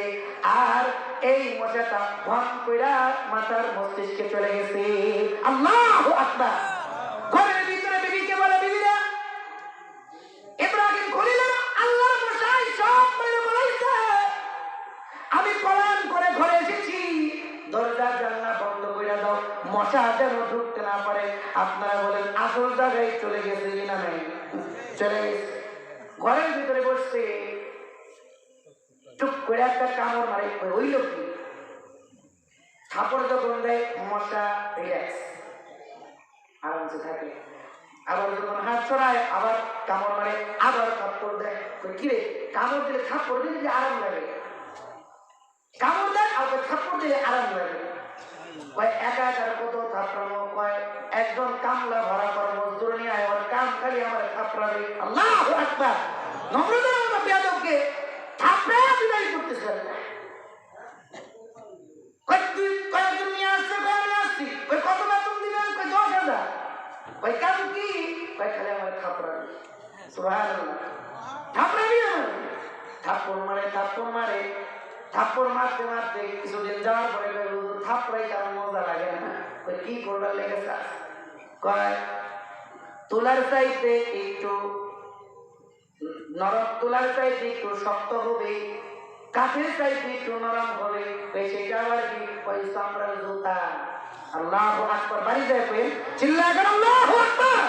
আর এই মশাটা ভন কইরা মাথার মস্তিষ্কে চলে গেছে। আল্লাহু আকবার। ঘরের ভিতরে বিবিকে বলে, বিবিরা, ইব্রাহিম খলিল আল্লাহর মশাই সব মেরে বলাইছে, আমি পলায়ন করে ঘরে এসেছি, দরজা জানলা বন্ধ করে দাও, মশা যেন ঢুকতে না পারে। আপনারা বলেন আসল জায়গায় চলে গেছে কিনা? নাই, চলে গেছে। ঘরের ভিতরে বসছে, চুপ করে একটা কামড় মারে। ওই লোক থাপড় যখন দেয়, মশা রিল্যাক্স, আরামসে থাকে। আবার যখন হাত ছড়ায়, আবার কামড় মারে, আবার থাপ্পড় দেয়। কিরে, কামড় দিলে থাপ্পড় দিলে যে আরাম লাগে, কামড় দেয় আবার থাপ্পড় দিলে আরাম লাগে। কয় একা একা কত থাপড়ানো, কয় একজন কামলা ভরা কর মজদুর নিয়ে আয়, ওর কাম খালি আমার থাপড়াবে। আল্লাহু আকবার। নমরুদের মতো বেয়াদবকে থাপড়া বিদায় করতেছে। কয় তুই কয়েকজন নিয়ে আসছে, কয় আমি আসছি। কয় কত বেতন দিবেন? কয় 10,000। কয় কাম কি? কয় খালি আমার থাপড়াবে। সুবহানাল্লাহ। থাপড়াবি আমার, থাপ্পড় মারে, থাপ্পড় মারে, থাপ্পড় মারতে মারতে কিছুদিন যাওয়ার পরে থাপড়াই কারণ মজা লাগে না। কই কি করবার লেগেছে? কয় তুলার চাইতে একটু নরম, তুলার চাইতে একটু শক্ত হবে, কাঠের চাইতে একটু নরম হবে, সেটা আবার কি? কই চামড়ার জুতা। আল্লাহু আকবার। বাড়ি যায় কই চিল্লায় কেন আল্লাহু আকবার।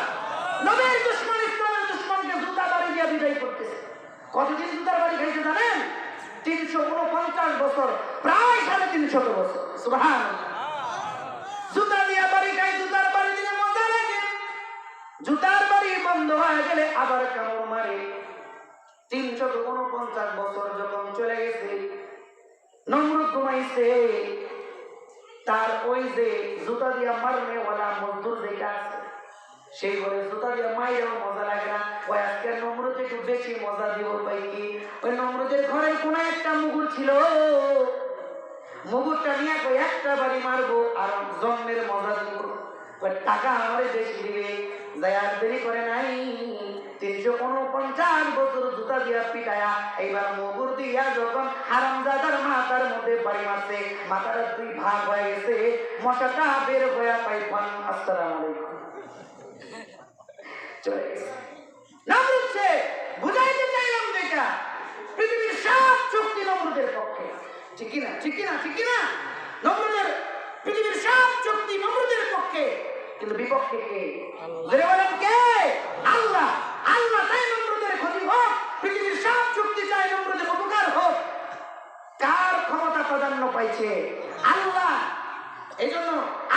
নবীর দুশমন, ইসলামের দুশমনকে জুতা বাড়ি দিয়ে বিদায় করতেছে। কতদিন জুতার বাড়ি খাইছে জানেন? 349 বছর, প্রায় 350 বছর। সুবহানাল্লাহ। জুতা দিয়ে বাড়ি খাই, জুতার বাড়ি দিলে মজা লাগে। জুতার বাড়ি বন্ধ হয়ে গেলে আবার কামড় মারে। 349 বছর যখন চলে গেছে, নমরুদ ঘুমাইছে, তার ওই যে জুতা দিয়া মারনে ওয়ালা মজদুর যেটা আছে, সেই বলে জুতা দিয়ে মাইরেও মজা লাগে না। ওই আজকে নমরুদ একটু বেশি মজা দিব। পাই কি? ওই নমরুদের ঘরে কোন একটা মুগুর ছিল, মুগুরটা নিয়ে কই একটা বাড়ি মারবো আর জন্মের মজা দিব। টাকা আমারে বেশি দিবে। যাই আর দেরি করে নাই, 349 বছর জুতা দিয়া পিটায়া এইবার মুগুর দিয়া যখন হারামজাদার মাথার মধ্যে বাড়ি মারছে, মাথাটা 2 ভাগ হয়ে গেছে, মশাটা বের হয়ে পাই পান। আসসালামু আলাইকুম। চলে গেছে। নমরুদ বুঝাইতে চাইলাম যেটা পৃথিবীর সব শক্তি নমরুদের পক্ষে। ঠিক কিনা, ঠিক কিনা, ঠিক কিনা? নমরুদের পৃথিবীর সব শক্তি নমরুদের পক্ষে, কিন্তু বিপক্ষে কে? জোরে বলেন কে? আল্লাহ। আল্লাহ চায় নমরুদের ক্ষতি হোক, পৃথিবীর সব শক্তি চায় নমরুদের উপকার হোক। কার ক্ষমতা প্রাধান্য পাইছে? আল্লাহ। এই জন্য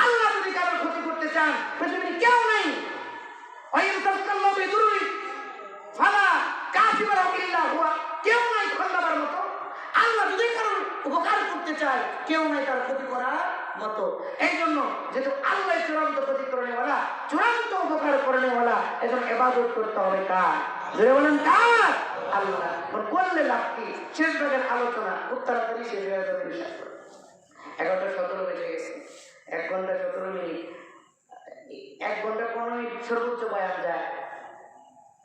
আল্লাহ যদি কারোর ক্ষতি করতে চান, পৃথিবীর কেউ নাই। কেউ নাই খন্দাবার মতো। আল্লাহ যদি কারোর উপকার করতে চায়, কেউ নাই তার ক্ষতি করার মতো। এই জন্য যেহেতু আল্লাহ চূড়ান্ত ক্ষতি করেনেওয়ালা, চূড়ান্ত উপকার করেনেওয়ালা, এই জন্য ইবাদত করতে হবে কার? যদি বলেন কার? আল্লাহ। করলে লাভ কি? শেষ ভাগের আলোচনা খুব তাড়াতাড়ি শেষ হয়ে যাবে বিশ্বাস করে। 11:17 বেজে গেছে। 1 ঘন্টা 17 মিনিট, 1 ঘন্টা 15 মিনিট সর্বোচ্চ বয়ান যায়।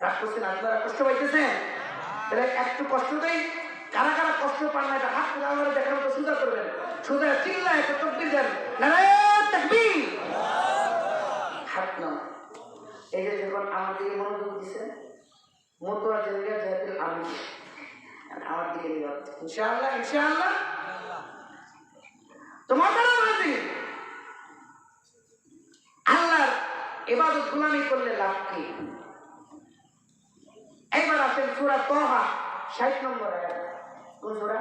রাগ করছেন? আপনারা কষ্ট পাইতেছেন? তাহলে একটু কষ্ট দেই। কারা কারা কষ্ট পান না, এটা হাত করে আমরা দেখার মতো সোজা করবেন। সোজা চিল্লায় একটা তাকবীর দেন, নারায়ে তাকবীর। হাত নাও। এই যে যখন আমার দিকে মনোযোগ দিচ্ছেন, মতোয়া জেলিয়া জাতিল আমি আমার দিকে নিয়ে ইনশাআল্লাহ, ইনশাআল্লাহ। তোমার আল্লাহর ইবাদত গুলামি করলে লাভ কি? এইবার আসেন সূরা তাহা 60 নম্বর আয়াত। কোন সূরা?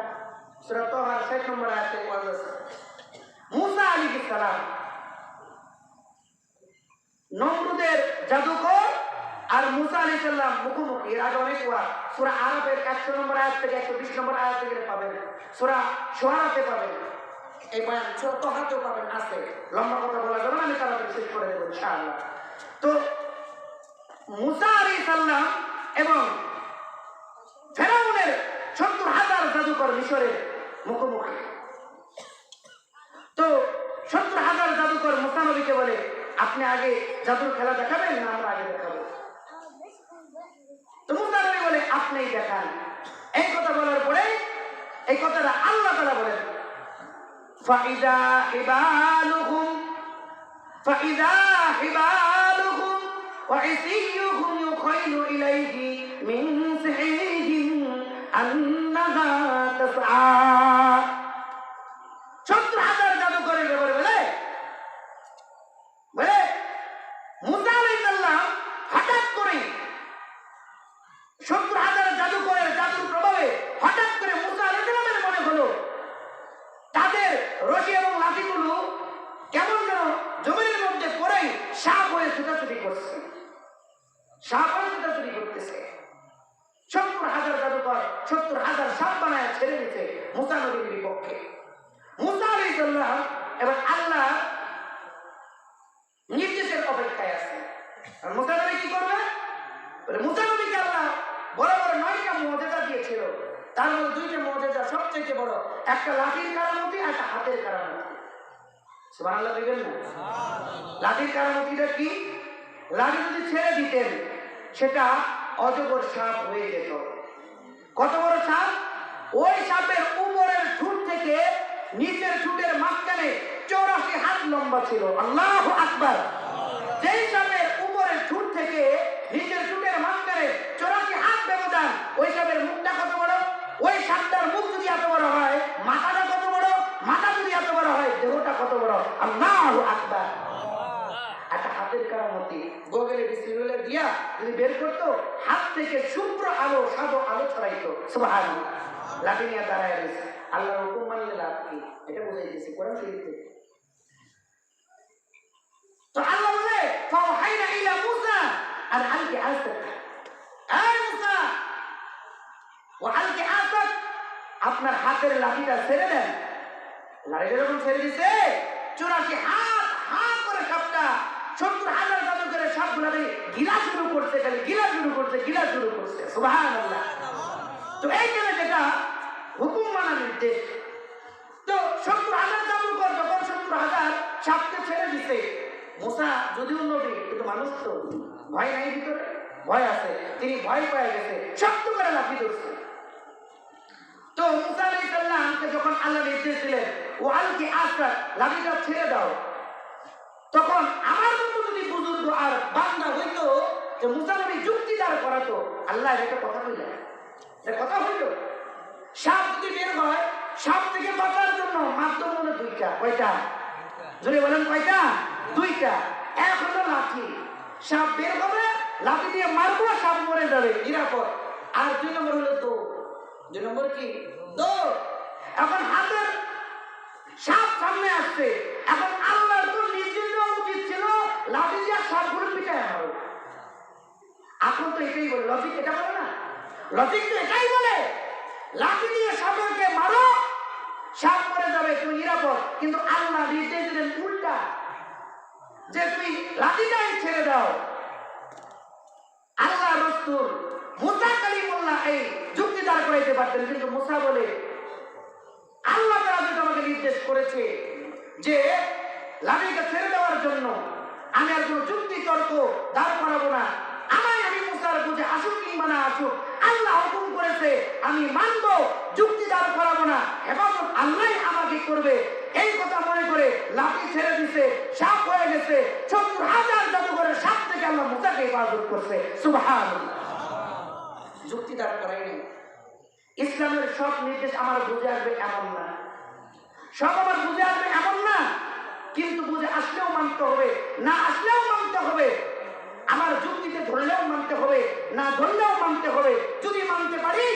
সূরা তাহা 60 নম্বর আয়াতে ওয়াজ আছে। মুসা আলাইহিস সালাম নমরুদের জাদুকর আর মুসা আলাইহিস সালাম মুখোমুখি। এর আগে অনেক ওয়াজ সূরা আরাফের 100 নম্বর আয়াত থেকে 120 নম্বর আয়াত থেকে পাবেন, সূরা শুআরাতে পাবেন, এই বয়ান সূরা তাহাতেও পাবেন। আছে, লম্বা কথা বলা যাবে না, আমি তাড়াতাড়ি শেষ করে দেব ইনশাআল্লাহ। তো মুসা আলাইহিস সালাম এবং ফেরাউনের 70,000 জাদুকর মিশরের মুখোমুখি। তো 70,000 জাদুকর মুসা নবীকে বলে, আপনি আগে জাদুর খেলা দেখাবেন না আমরা আগে দেখাবো? তো মুসা নবী বলে, আপনিই দেখান। এই কথা বলার পরে এই কথাটা আল্লাহ তাআলা বলেন, ফাইদা হিবালুহুম ওয়া ইসিয়ুহুম ইউখাইলু ইলাইহি মিন সিহরিহিম আন্নাহা তাসআ। 70,000 জাদুকরের ব্যাপারে বলে মুসা আলাইহিস সালাম হঠাৎ করে 70,000 জাদুকরের জাদুর প্রভাবে হঠাৎ করে মুসা আলাইহিস সালামের মনে হলো তাদের রশি এবং লাঠিগুলো কেমন যেন জমিনের মধ্যে পড়ে সাপ হয়ে ছুটাছুটি করছে, সাপ হয়ে ছুটাছুটি করতেছে। 70,000 জাদুকর 70,000 সাপ বানায় ছেড়ে দিতে মুসা নবীর বিপক্ষে। মুসা আলাইহিস সালাম এবং আল্লাহ নির্দেশের অপেক্ষায় আছে। আর মুসা নবী কি করবে? মুসা নবীকে আল্লাহ বড় বড় 9টা মুজিজা দিয়েছিল। তার মধ্যে 2টা মুজিজা সবচেয়ে বড়, একটা লাঠির কারামতি আর একটা হাতের কারামতি। সুবহানাল্লাহ বলবেন না? লাঠির কারামতিটা কি? লাঠি যদি ছেড়ে দিতেন সেটা অজগর সাপ হয়ে যেত। কত বড় সাপ? ওই সাপের উপরের ঠোঁট থেকে নিচের ঠোঁটের মাঝখানে 84 হাত লম্বা ছিল। আল্লাহু আকবার। যেই সাপের উপরের ঠোঁট থেকে নিচের ঠোঁটের মাঝখানে 84 হাত ব্যবধান, ওই সাপের মুখটা কত বড়? ওই সাপটার মুখ যদি এত বড় হয়, মাথাটা কত বড়? মাথা যদি এত বড় হয়, দেহটা কত বড়? আল্লাহু আকবার। একটা হাতের কারামতি গোগলে বিসমিল্লাহ দিয়া যদি বের করতো, হাত থেকে শুভ্র আলো সাদা আলো ছড়াইতো। সুবহানাল্লাহ। লাঠি নিয়ে দাঁড়ায় রয়েছে। আল্লাহর হুকুম মানলে লাভ কি? এটা বুঝাইতেছি কোরআন শরীফ থেকে। তো আল্লাহ বলে, ফাওহাইনা ইলা মুসা আন আলকি আসাক। এই মুসা, ওয়া আলকি আসাক, আপনার হাতের লাঠিটা ছেড়ে দেন। লাঠিটা যখন ছেড়ে দিছে, 84 হাত হাত করে সাপটা 70,000 জাদুকরের সাপগুলা গিলা শুরু করছে, খালি গিলা শুরু করছে, গিলা শুরু করছে। সুবহানাল্লাহ। তো এইখানে যেটা হুকুম মানা নির্দেশ। তো 70,000 জাদুকর যখন 70,000 সাপকে ছেড়ে দিছে, মুসা যদিও নবী কিন্তু মানুষ তো ভয় নাই, ভিতরে ভয় আছে, তিনি ভয় পেয়ে গেছে, শক্ত করে লাঠি ধরছে। তো মুসা আলাইহিস সালামকে যখন আল্লাহ নির্দেশ দিলেন, ও আলকি আসাক, লাঠিটা ছেড়ে দাও, তখন আমার মতো যদি বুজুর্গ আর বান্দা হইতো যে মুসা নবী যুক্তি দাঁড় করাতো, আল্লাহ এটা কথা কইলেন, এটা কথা হইল। সাপ যদি বের হয়, সাপ থেকে বাঁচার জন্য মাধ্যম হলো দুইটা। কয়টা? জোরে বলেন কয়টা? দুইটা। এক হলো লাঠি, সাপ বের হবে, লাঠি দিয়ে মারবো, সাপ মরে যাবে, নিরাপদ। আর দুই নম্বর হলো দৌড়। দুই নম্বর কি? দৌড়। এখন হাতের সাপ সামনে আসছে, এখন আল্লাহর তো নির্দেশ দেওয়া উচিত ছিল লাঠি দিয়ে সাপগুলো পিটায় মারো। এখন তো এটাই বলে, লজিক এটা বলে না? লজিক তো এটাই বলে, লাঠি দিয়ে সাপকে মারো, সাপ মরে যাবে, তুমি নিরাপদ। কিন্তু আল্লাহ নির্দেশ দিলেন উল্টা, যে তুমি লাঠিটাই ছেড়ে দাও। আল্লাহ রাসূল মুসা কালিমুল্লাহ এই যুক্তি দাঁড় করাইতে পারতেন, কিন্তু মুসা বলে আল্লাহ তাআলা যদি আমাকে নির্দেশ করেছে যে লাঠিকে ছেড়ে দেওয়ার জন্য, আমি আর কোনো যুক্তি তর্ক দাঁড় করাবো না। আমি মুসার বুঝে আসুক কিংবা না আসুক, আল্লাহ হুকুম করেছে, আমি মানবো, যুক্তি দাঁড় করাবো না, হেফাজত আল্লাহ আমাকে করবে। এই কথা মনে করে লাঠি ছেড়ে দিছে, সাপ হয়ে গেছে। ৭০,০০০ জাদুঘরের সাপ থেকে আল্লাহ মুসাকে হেফাজত করছে। সুবহানাল্লাহ। যুক্তি দাঁড় করাই নেই। ইসলামের সব নির্দেশ আমার বুঝে আসবে এমন না, সব আমার বুঝে আসবে এমন না, কিন্তু বুঝে আসলেও মানতে হবে, না আসলেও মানতে হবে। আমার যুক্তিতে ধরলেও মানতে হবে, না ধরলেও মানতে হবে। যদি মানতে পারি,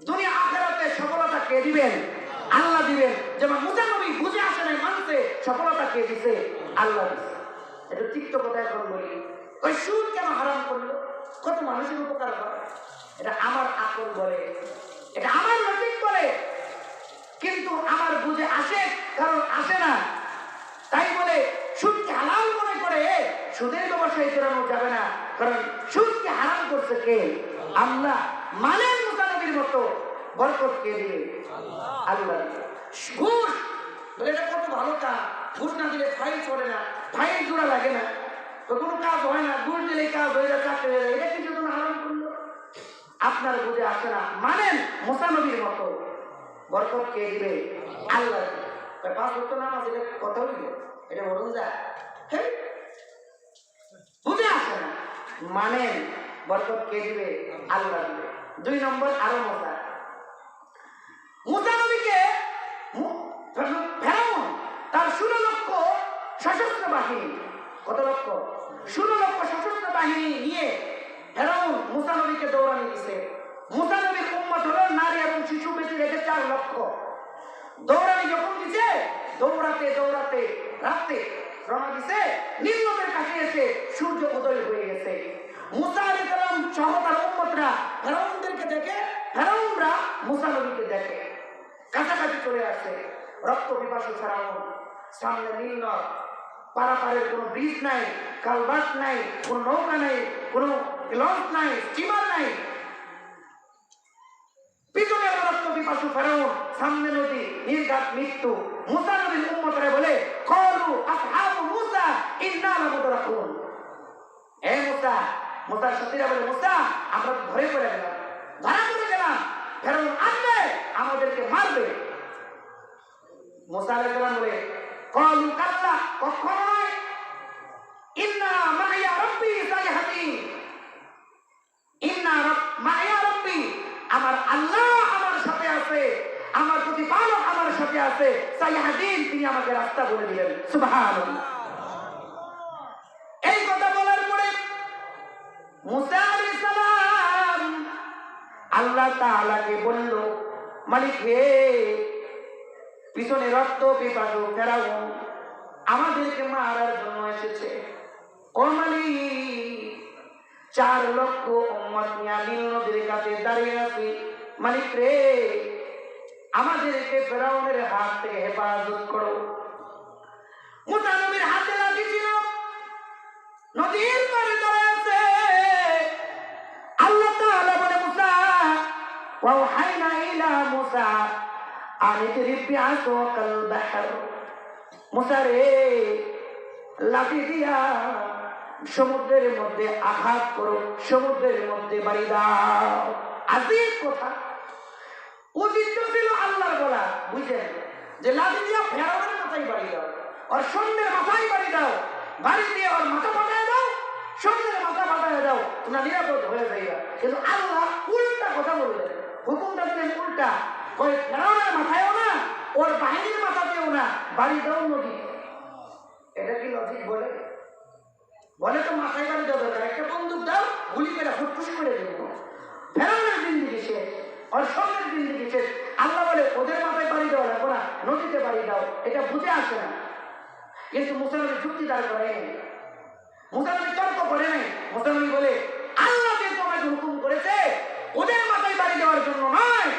দুনিয়া আখিরাতে সফলতা কে দিবেন? আল্লাহ দিবেন। যেমন মুসা নবী বুঝে আসে নাই, মানতে, সফলতা কে দিছে? আল্লাহ দিছে। এটা তিক্ত কথা এখন বলি, ওই সুদ কেন হারাম করলো? কত মানুষের উপকার করে, এটা আমার আকল বলে, এটা আমার লজিক বলে, কিন্তু আমার বুঝে আসে, কারণ আসে না। তাই বলে সুদকে হালাল মনে করে সুদের ব্যবসায় করানো যাবে না, কারণ সুদকে হারাম করছে কে? আল্লাহ। মালের মুসা নবীর মতো বরকত কে দিবে? আল্লাহ। ঘুষ বলে এটা কত ভালো কাজ, ঘুষ না দিলে ফাইল চলে না, ফাইল জোড়া লাগে না, কোনো কাজ হয় না, ঘুষ দিলে কাজ হয়ে যায়, চাকরি হয়ে যায়। এটা কিছু তো হারাম করলো, আপনার বুঝে আসে না। মানেন মুসা নবীর মতো বরকত কে দিবে? আল্লাহ। 5 ওয়াক্ত নামাজ, এটা কথা হইল, এটা বলুন যায়, বুঝে আসে না। মানেন বরকত কে দিবে? আল্লাহ দিবে। 2 নম্বর আরো মজা, মুসা নবীকে ফেরাউন তার 16 লক্ষ সশস্ত্র বাহিনী, কত লক্ষ? 16 লক্ষ সশস্ত্র বাহিনী নিয়ে ফেরাউন মুসা নবীকে দৌড়ানি দিছে। মুসা নবীর উম্মত হলো নারী এবং শিশু বেঁচে রেখে 4 লক্ষ। দৌড়ানি যখন দিছে, দৌড়াতে দৌড়াতে রাতে রওনা দিছে, নীল নদের কাছে এসে সূর্য উদয় হয়ে গেছে। মুসা আলাইহিস সালাম সহ তার উম্মতরা ফেরাউনদেরকে দেখে, ফেরাউনরা মুসা নবীকে দেখে, কাছাকাছি চলে আসে। রক্ত পিপাসু ফেরাউন, সামনে নীল নদ, পারাপারের কোনো ব্রিজ নাই, কালভার্ট নাই, কোনো নৌকা নাই, কোনো লঞ্চ নাই, স্টিমার নাই, পিছনে রক্ত পিপাসু ফেরাউন, সামনে নদী, নির্ঘাত মৃত্যু। মুসা নবীর উম্মতরা বলে, ক্বালু আসহাবু মুসা ইন্না লামুদরাকুন। হে মুসা, মুসার সাথীরা বলে, মুসা আমরা ধরে পড়ে গেলাম, ধরা পড়ে গেলাম, ফেরাউন আসবে আমাদেরকে মারবে। মুসা আলাইহিস সালাম বলে, ক্বালু কাল্লা, কখনো নয়, ইন্না মাইয়া রাব্বি সাইহাদিন, ইন্না মাইয়া রাব্বি, আমার আল্লাহ আমার সাথে আছে, আমার প্রতিপালক আমার সাথে আছে, সাইহাদিন, তিনি আমাকে রাস্তা বলে দিলেন। সুবহানাল্লাহ। এই কথা বলার পরে মুসা আলাইহিস সালাম আল্লাহ তাআলাকে বলল, মালিক হে, পিছনে রক্ত পিপাসু ফেরাউন আমাদেরকে মারার জন্য এসেছে। ও মালিক, 4 লক্ষ উম্মত নিয়ে নীল নদীর কাছে দাঁড়িয়ে আছি, মালিক রে, আমাদেরকে ফেরাউনের হাত থেকে হেফাজত করো। মুসা নবীর হাতে লাঠি ছিল, নদীর পাড়ে দাঁড়িয়ে আছে। আল্লাহ তাআলা বলে, মুসা, ওয়াহাইনা ইলা মুসা আন ইদরিব বিআসাকাল বাহর। মুসা রে, লাঠি দিয়া সমুদ্রের মধ্যে আঘাত করো, সমুদ্রের মধ্যে বাড়ি দাও। আজীব কথা, উচিত ছিল আল্লাহর বলা, বুঝলেন, যে লাঠি দিয়া ফেরাউনের মাথায় বাড়ি দাও, আর সন্ধ্যের মাথায় বাড়ি দাও, বাড়ি দিয়ে ওর মাথা ফাটায় দাও, সন্ধ্যের মাথা ফাটায় দাও, তোমরা নিরাপদ হয়ে যাইবা। কিন্তু আল্লাহ উল্টা কথা বললেন, হুকুমটা দিলেন উল্টা, কয় ফেরাউনের মাথায়ও না, ওর বাহিনীর মাথাতেও না, বাড়ি দাও নদী। এটা কি লজিক বলে? বলে তো মাথায় বাড়ি দেওয়া দরকার, একটা বন্দুক দাও, গুলি করে ফুটফুস করে দেব। ফেরাউনের জিন্দিগি শেষ, ওর সঙ্গের জিন্দিগি শেষ। আল্লাহ বলে ওদের মাথায় বাড়ি দেওয়া লাগবো না, নদীতে বাড়ি দাও। এটা বুঝে আসে না। কিন্তু মুসা নবী যুক্তি দাঁড় করায় নাই, মুসা নবী তর্ক করে নাই। মুসা নবী বলে আল্লাহ যে তোমাকে হুকুম করেছে ওদের মাথায় বাড়ি দেওয়ার জন্য নয়,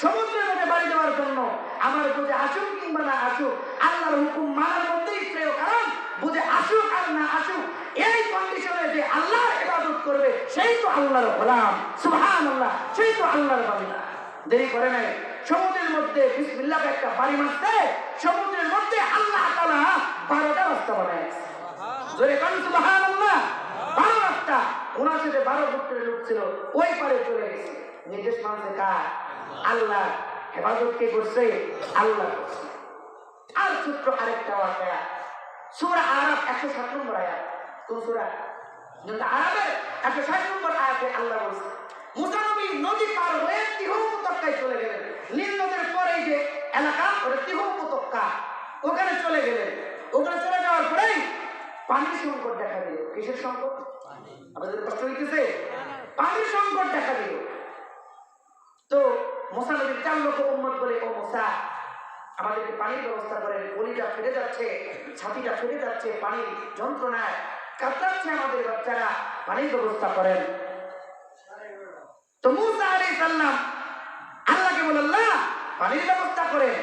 সমুদ্রের মধ্যে বাড়ি দেওয়ার জন্য। আমার বুঝে আসুক কিংবা না আসুক, আল্লাহর হুকুম মানার মধ্যেই শ্রেয়। কারণ বুঝে আসুক আর না আসুক, এই কন্ডিশনে যে আল্লাহর ইবাদত করবে সেই তো আল্লাহর গোলাম, সুবহানাল্লাহ, সেই তো আল্লাহর বান্দা। দেরি করে নাই, সমুদ্রের মধ্যে বিসমিল্লাহ একটা বাড়ি মারতে, সমুদ্রের মধ্যে আল্লাহ তাআলা 12টা রাস্তা বানাইছে। জোরে কান সুবহানাল্লাহ। 12 রাস্তা। ওনার সাথে 12 গোত্রের লোক ছিল, ওই পারে চলে গেছে। নির্দেশ মানছে কার? আল্লাহ। হেফাজত কে করছে? আল্লাহ করছে। আর ছোট্ট আরেকটা ওয়াকিয়া, সূরা আরাফ 107 নম্বর আয়াত। কোন সূরা? আরাফের 107 নম্বর আয়াতে আল্লাহ বলছে মুসা নবী নদী পার হয়ে তিহ উপত্যকায় চলে গেলেন। নীল নদের পরে যে এলাকা, ওটা তিহ উপত্যকা, ওখানে চলে গেলেন। ওখানে চলে যাওয়ার পরেই পানির সংকট দেখা দিল। কিসের সংকট? আমাদের কষ্ট হইতেছে, পানির সংকট দেখা দিল। তো মুসা নবীর 4 লক্ষ উম্মত বলে, ও মুসা, আমাদেরকে পানির ব্যবস্থা করেন। গলিটা ফেটে যাচ্ছে, ছাতিটা ফেটে যাচ্ছে, পানির যন্ত্রণায় কাতরাচ্ছে আমাদের বাচ্চারা, পানির ব্যবস্থা করেন। তো মুসা আলাইহিস সালাম আল্লাহকে বললেন, আল্লাহ পানির ব্যবস্থা করেন।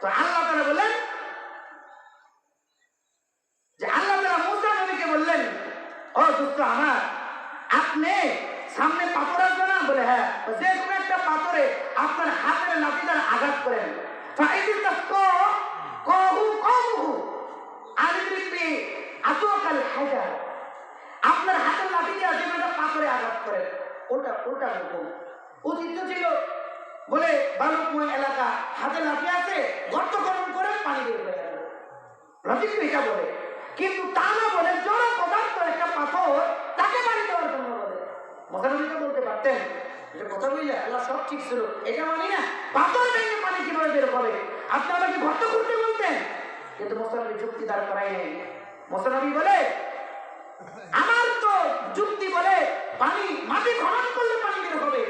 তো আল্লাহ তাআলা বললেন যে, আল্লাহ তাআলা মুসা নবীকে বললেন, ও দোস্ত আমার, আপনি সামনে পাথর আসবে না? বলে হ্যাঁ। যে কোনো একটা পাথরে আপনার হাতের লাঠি দ্বারা আঘাত করেন। আপনার হাতের লাঠি দিয়ে যে একটা পাথরে আঘাত করেন। ওটা ওটা হুকুম। উচিত ছিল বলে বালুকময় এলাকা, হাতে লাঠি আছে, গর্ত খনন করে পানি বের হয়ে গেল। লজিক এটা বলে, কিন্তু তা না বলে জড় পদার্থ একটা পাথর তাকে বাড়ি দেওয়ার জন্য বলে। মোকাবিলা বলতে পারতেন, এটা কথা বললে আল্লাহ সব ঠিক ছিল, এটা মানি না, পাথর ভেঙে পানি কিভাবে বের হবে? আপনি আমাকে গর্ত করতে বলতেন। কিন্তু মোসানবী যুক্তি দাঁড় করাই নেই। মোসানবী বলে আমার তো যুক্তি বলে পানি মাটি খনন করলে পানি বের হবে,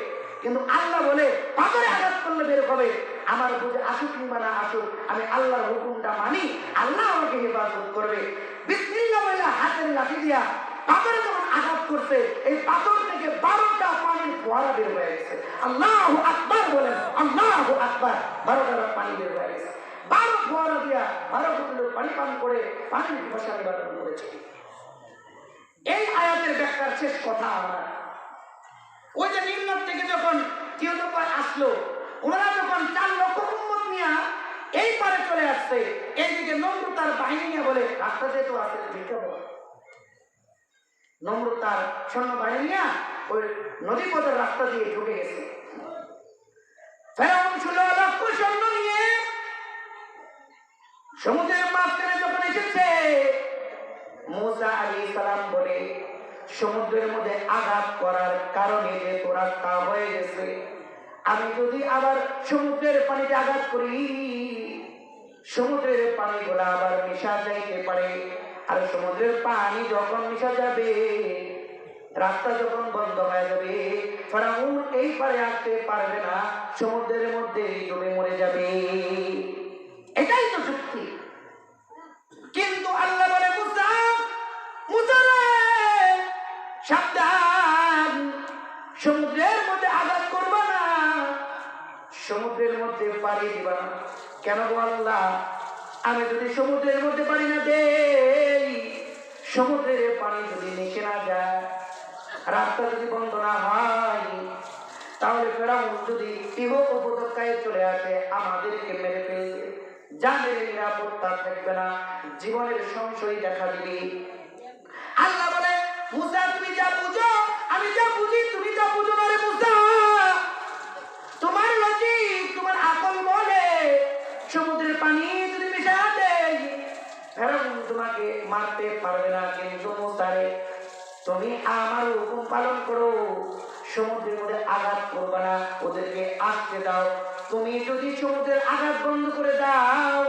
কিন্তু আল্লাহ বলে পাথরে আঘাত করলে বের হবে। আমার বুঝে আসুক কিংবা না আসুক, আমি আল্লাহর হুকুমটা মানি, আল্লাহ আমাকে হেফাজত করবে। বিসমিল্লাহ বলে হাতের লাঠি দিয়া পাথরে যখন আঘাত করছে, এই পাথর থেকে 12টা পানির ফোয়ারা বের হয়ে গেছে। আল্লাহু আকবার বলেন, আল্লাহু আকবার। 12টা পানি বের হয়ে গেছে। 12 ফোয়ারা দিয়া 12 বোতল পানি পান করে পানির পিপাসা নিবারণ করেছে। এই আয়াতের ব্যাখ্যার শেষ কথা আমার, ওই যে নিম্ন থেকে যখন থিওটোপার আসলো, ওনারা যখন 4 লক্ষ উম্মত নিয়ে এই পারে চলে আসছে, এইদিকে নমরুদ তার বাহিনী নিয়ে বলে রাস্তা যেহেতু আছে ভিতরে বল। নমরুদ তার সৈন্য বাহিনী নিয়ে ওই নদী পথের রাস্তা দিয়ে ঢুকে গেছে। ফেরাউন 16 লক্ষ সৈন্য নিয়ে সমুদ্রের মাঝখানে যখন এসেছে, মুসা আলাইহিস সালাম বলে সমুদ্রের মধ্যে আঘাত করার কারণে যে তো রাস্তা হয়ে গেছে, আমি যদি আবার সমুদ্রের পানিতে আঘাত করি, সমুদ্রের পানিগুলো আবার মিশা যাইতে পারে। আর সমুদ্রের পানি যখন মিশা যাবে, রাস্তা যখন বন্ধ হয়ে যাবে, ফেরাউন এই পারে আসতে পারবে না, সমুদ্রের মধ্যে ডুবে মরে যাবে। এটাই তো যুক্তি। কিন্তু আল্লাহ বলে মুসা, মুসা রে সাবধান, সমুদ্রের মধ্যে আঘাত করবা না, সমুদ্রের মধ্যে পাড়ি দিবা না। কেন গো আল্লাহ? আমি যদি সমুদ্রের মধ্যে পাড়ি না দেই, সমুদ্রের পানি যদি নিচে না যায়, রাস্তা যদি বন্ধ না হয়, তাহলে ফেরাউন যদি ইহ উপত্যকায় চলে আসে, আমাদেরকে মেরে ফেলবে, জানের নিরাপত্তা থাকবে না, জীবনের সংশয় দেখা দিবে। আল্লাহ বলে মুসা তুমি যা বুঝো, আমি যা বুঝি, তুমি যা বুঝো না রে মুসা। তোমার লজিক, তোমার আকল বলে সমুদ্রের পানি যদি মিশা দেয়, ফেরাউন তোমাকে মারতে পারবে না। কিন্তু মুসা রে, তুমি আমার হুকুম পালন করো, সমুদ্রের মধ্যে আঘাত করবে না, ওদেরকে আটকে দাও। তুমি যদি সমুদ্রের আঘাত বন্ধ করে দাও,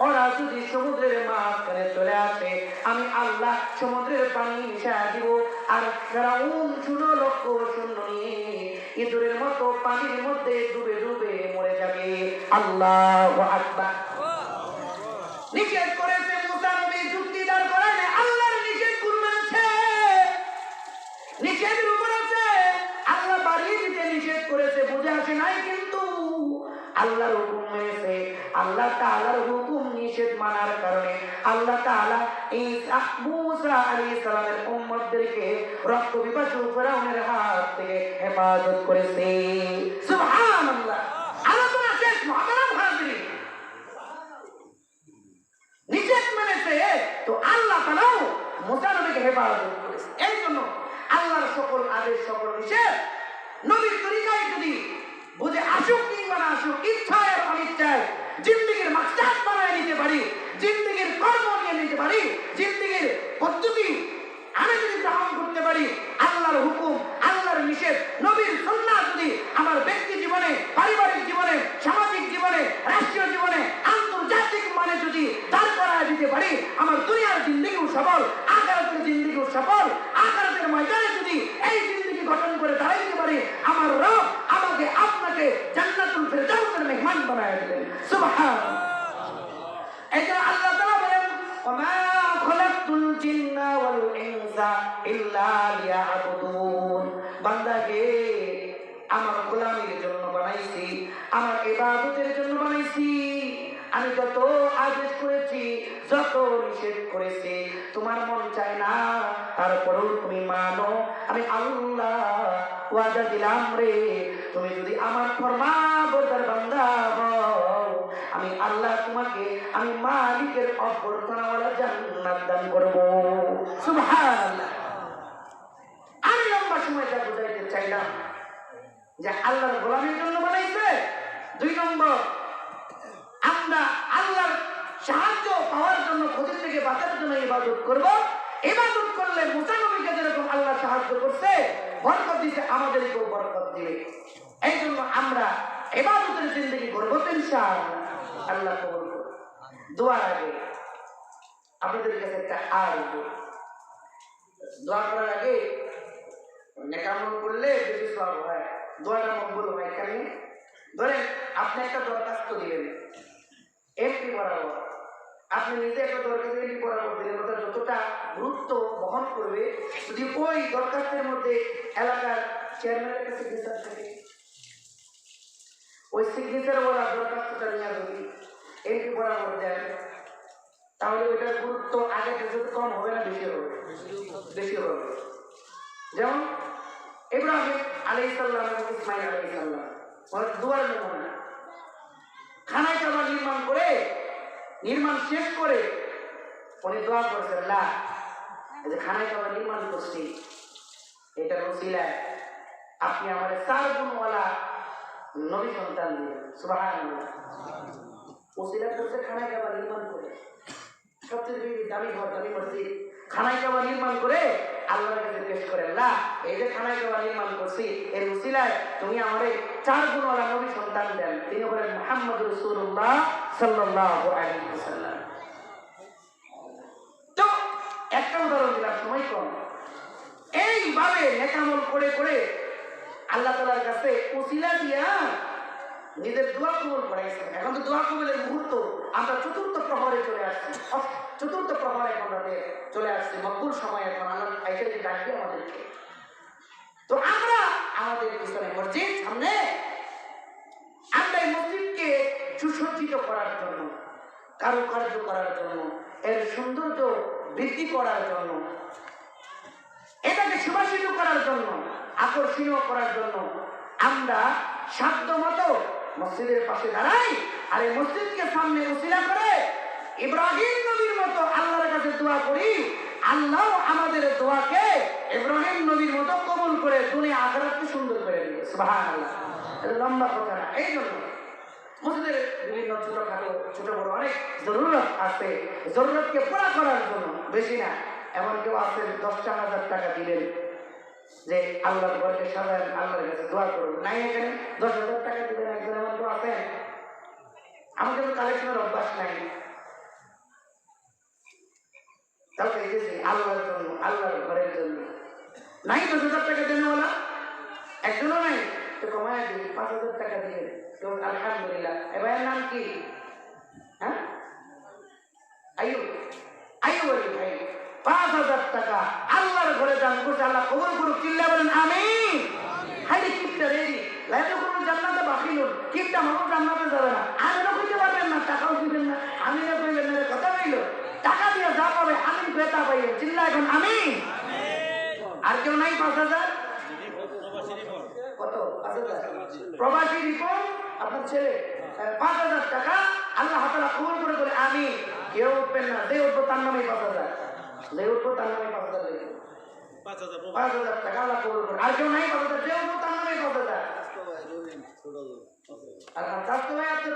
ওরা যদি সমুদ্রের মাঝখানে চলে আসে, আমি আল্লাহ সমুদ্রের পানি মিশিয়ে দিব, আর ফেরাউন 16 লক্ষ সৈন্য নিয়ে ইঁদুরের মতো পানির মধ্যে ডুবে ডুবে মরে যাবে। আল্লাহু আকবার। নিষেধ করেছে মুসা নবী, যুক্তি দাঁড় করায় না, আল্লাহর নিষেধ করছে, নিষেধের উপর আছে, আল্লাহ বাড়িয়ে দিতে নিষেধ করেছে, বুঝে আসে নাই, কিন্তু আল্লাহর হুকুম মেনেছে। আল্লাহ তাআলার হুকুম নিষেধ মানার কারণে আল্লাহ তাআলা এই মুসা আলাইহিস সালামের উম্মতদেরকে রক্ত পিপাসু ফেরাউনের হাত থেকে হেফাজত করেছে। সুবহানাল্লাহ। আলোচনা শেষ মুহতারাম হাজিরিন। নিষেধ মেনেছে তো আল্লাহ তাআলাও মুসা নবীকে হেফাজত করেছে। এই জন্য আল্লাহর সকল আদেশ সকল নিষেধ নবীর তরিকায় যদি বুঝে আসুক কিংবা না আসুক, ইচ্ছায় আর অনিচ্ছায় জিন্দেগির মাকসাদ বানায় নিতে পারি, জিন্দেগির কর্ম নিয়ে নিতে পারি, জিন্দেগির পদ্ধতি আমি যদি গ্রহণ করতে পারি, আল্লাহর হুকুম আল্লাহর নিষেধ নবীর সুন্নাহ যদি আমার ব্যক্তি জীবনে, পারিবারিক জীবনে, সামাজিক জীবনে, রাষ্ট্রীয় জীবনে, আন্তর্জাতিক মানে যদি দাঁড় করায় দিতে পারি, আমার দুনিয়ার জিন্দেগিও সফল, আখিরাতের জিন্দেগিও সফল। আখিরাতের ময়দানে যদি এই জিন্দেগি গঠন করে দাঁড়াইতে পারি, আমার রব আমাকে আপনাকে জান্নাতুল ফিরদাউসের মেহমান বানায় দিবেন। সুবহানাল্লাহ। এই যে আল্লাহ তাআলা বলেন, ওমা খলাকতুল জিন্না ওয়াল ইনসা ইল্লা লিয়াবুদুন, বান্দাকে আমার গোলামির জন্য বানাইছি, আমার ইবাদতের জন্য বানাইছি। আমি যত আদেশ করেছি, যত নিষেধ করেছি, তোমার মন চায় না, তারপরেও তুমি মানো। আমি আল্লাহ ওয়াদা দিলাম রে, তুমি যদি আমার ফরমাবরদার বান্দা হও, আমি আল্লাহ তোমাকে আমি মালিকের অভ্যর্থনাওয়ালা জান্নাত দান করব। সুবহানাল্লাহ। আমি লম্বা সময়টা বুঝাইতে চাইলাম যে আল্লাহর গোলামির জন্য বানাইছে। 2 নম্বর, আমরা আল্লাহর সাহায্য পাওয়ার জন্য, ক্ষতি থেকে বাঁচার জন্য ইবাদত করব। ইবাদত করলে মুসা নবীকে যেরকম আল্লাহ সাহায্য করছে, বরকত দিতে, আমাদেরকেও বরকত দিবে। এই জন্য আমরা ইবাদতের জিন্দেগি করব ইনশাআল্লাহ। আল্লাহ কবুল করুন। দোয়ার আগে আপনাদের কাছে একটা দোয়া করার আগে নেকামল করলে বেশি সওয়াব হয়, দোয়াটা মকবুল হয়। কেন? ধরেন আপনি একটা দরখাস্ত দিলেন এমপি বরাবর, আপনি নিজে একটা দরখাস্ত এমপি বরাবর দিলেন, ওটা যতটা গুরুত্ব বহন করবে যদি ওই দরখাস্তের মধ্যে এলাকার চেয়ারম্যানের কাছে সিগনেচার থাকে, ওই সিগনেচার বলা দরখাস্তটা নিয়ে যদি এমপি বরাবর দেন, তাহলে ওইটার গুরুত্ব আগে থেকে কম হবে না বেশি হবে? বেশি হবে। যেমন ইব্রাহিম আলাইহিস সালাম এবং ইসমাঈল আলাইহিস সালাম দুয়ার নমুনা, খানায় কাবা নির্মাণ শেষ করে উনি দোয়া করেছেন, আল্লাহ এই যে খানায় কাবা নির্মাণ করছি, এটার ওসিলায় আপনি আমার 4 গুণওয়ালা নবী সন্তান দিবেন। সুবহানাল্লাহ। ওসিলা করছে খানায় কাবা নির্মাণ করে, সবচেয়ে দামি ঘর, দামি মসজিদ, খানায় কাবা নির্মাণ করে আল্লাহর কাছে পেশ করে, আল্লাহ এই যে খানায় কাবা নির্মাণ করছি, এর ওসিলায় তুমি আমারে 4 গুণওয়ালা নবী সন্তান দেন। তিনি হলেন মুহাম্মদ রাসূলুল্লাহ সাল্লাল্লাহু আলাইহি ওয়াসাল্লাম। তো একটা উদাহরণ দিলাম, সময় কম। এইভাবে নেকামল করে করে আল্লাহ তাআলার কাছে ওসিলা দিয়া নিজের দোয়া কবুল করাইছেন। এখন তো দোয়া কবুলের মুহূর্ত, আমরা চতুর্থ প্রহরে চলে আসছি, চতুর্থ প্রহরে আমরা চলে আসছি, মকবুল সময়। এখন আল্লাহ আইসাকে ডাকবে আমাদেরকে। তো আমরা আমাদের পিছনে মসজিদ, সামনে আমরা এই মসজিদকে সুসজ্জিত করার জন্য, কারুকার্য করার জন্য, এর সৌন্দর্য বৃদ্ধি করার জন্য, এটাকে সুবাসিত করার জন্য, আকর্ষণীয় করার জন্য আমরা সাধ্য মতো মসজিদের পাশে দাঁড়াই, আর এই মসজিদকে সামনে উসিলা করে ইব্রাহিম নবীর মতো আল্লাহর কাছে দোয়া করি। আল্লাহ আমাদের দোয়াকে ইব্রাহিম নবীর মতো কবুল করে দুনিয়া আখিরাতকে সুন্দর করে দিবে। সুবহানাল্লাহ। এটা লম্বা কথা না। এই জন্য মসজিদের বিভিন্ন ছোটখাটো ছোট বড় অনেক জরুরত আছে, জরুরতকে পুরা করার জন্য, বেশি না। এমন কেউ আছে 10,000 টাকা দিলেন, যে আল্লাহর ঘরকে সাজান, আল্লাহর কাছে দোয়া করুন। নাই এখানে 10,000 টাকা দিবেন একজন, আমার তো আছে, আমাকে তো কালেকশনের অভ্যাস নাই। তাও চাইতেছি আল্লাহর জন্য, আল্লাহর ঘরের জন্য। নাই 10,000 টাকা দেন বলা, একজনও নাই, তো কমায় দিন 5,000 টাকা দিয়ে তো আলহামদুলিল্লাহ। এবার নাম কি? হ্যাঁ, আইয়ুব, আইয়ুব আলী ভাই 5,000 টাকা আল্লাহর ঘরে দান করছে। আল্লাহ কবুল করুক, চিল্লা বলেন আমিন। হাইরে কিপটা রেডি, লাইতে কোনো জান্নাতে বাকি লোক, কিপটা মানুষ জান্নাতে যাবে না। আমিনও কইতে পারবেন না, টাকাও দিবেন না, আমিনও কইবেন না, কথা হইল টাকা দিয়ে যা পাবে আমিন বেতা পাইবেন, চিল্লা এখন আমিন। আর কেউ নাই 5,000? কত? 5,000 প্রবাসী রিপন আপনার ছেলে 5,000 টাকা আল্লাহ তাআলা কবুল করে বলে আমি। কেউ উঠবেন না, যে উঠবো তার নামে 5,000, যে উঠবো তার নামে 5,000 লিখে 5,000 টাকা আল্লাহ কবুল করে। আর কেউ নাই 5,000, যে উঠবো তার নামে 5,000। আর স্বাস্থ্য ভাই আপনার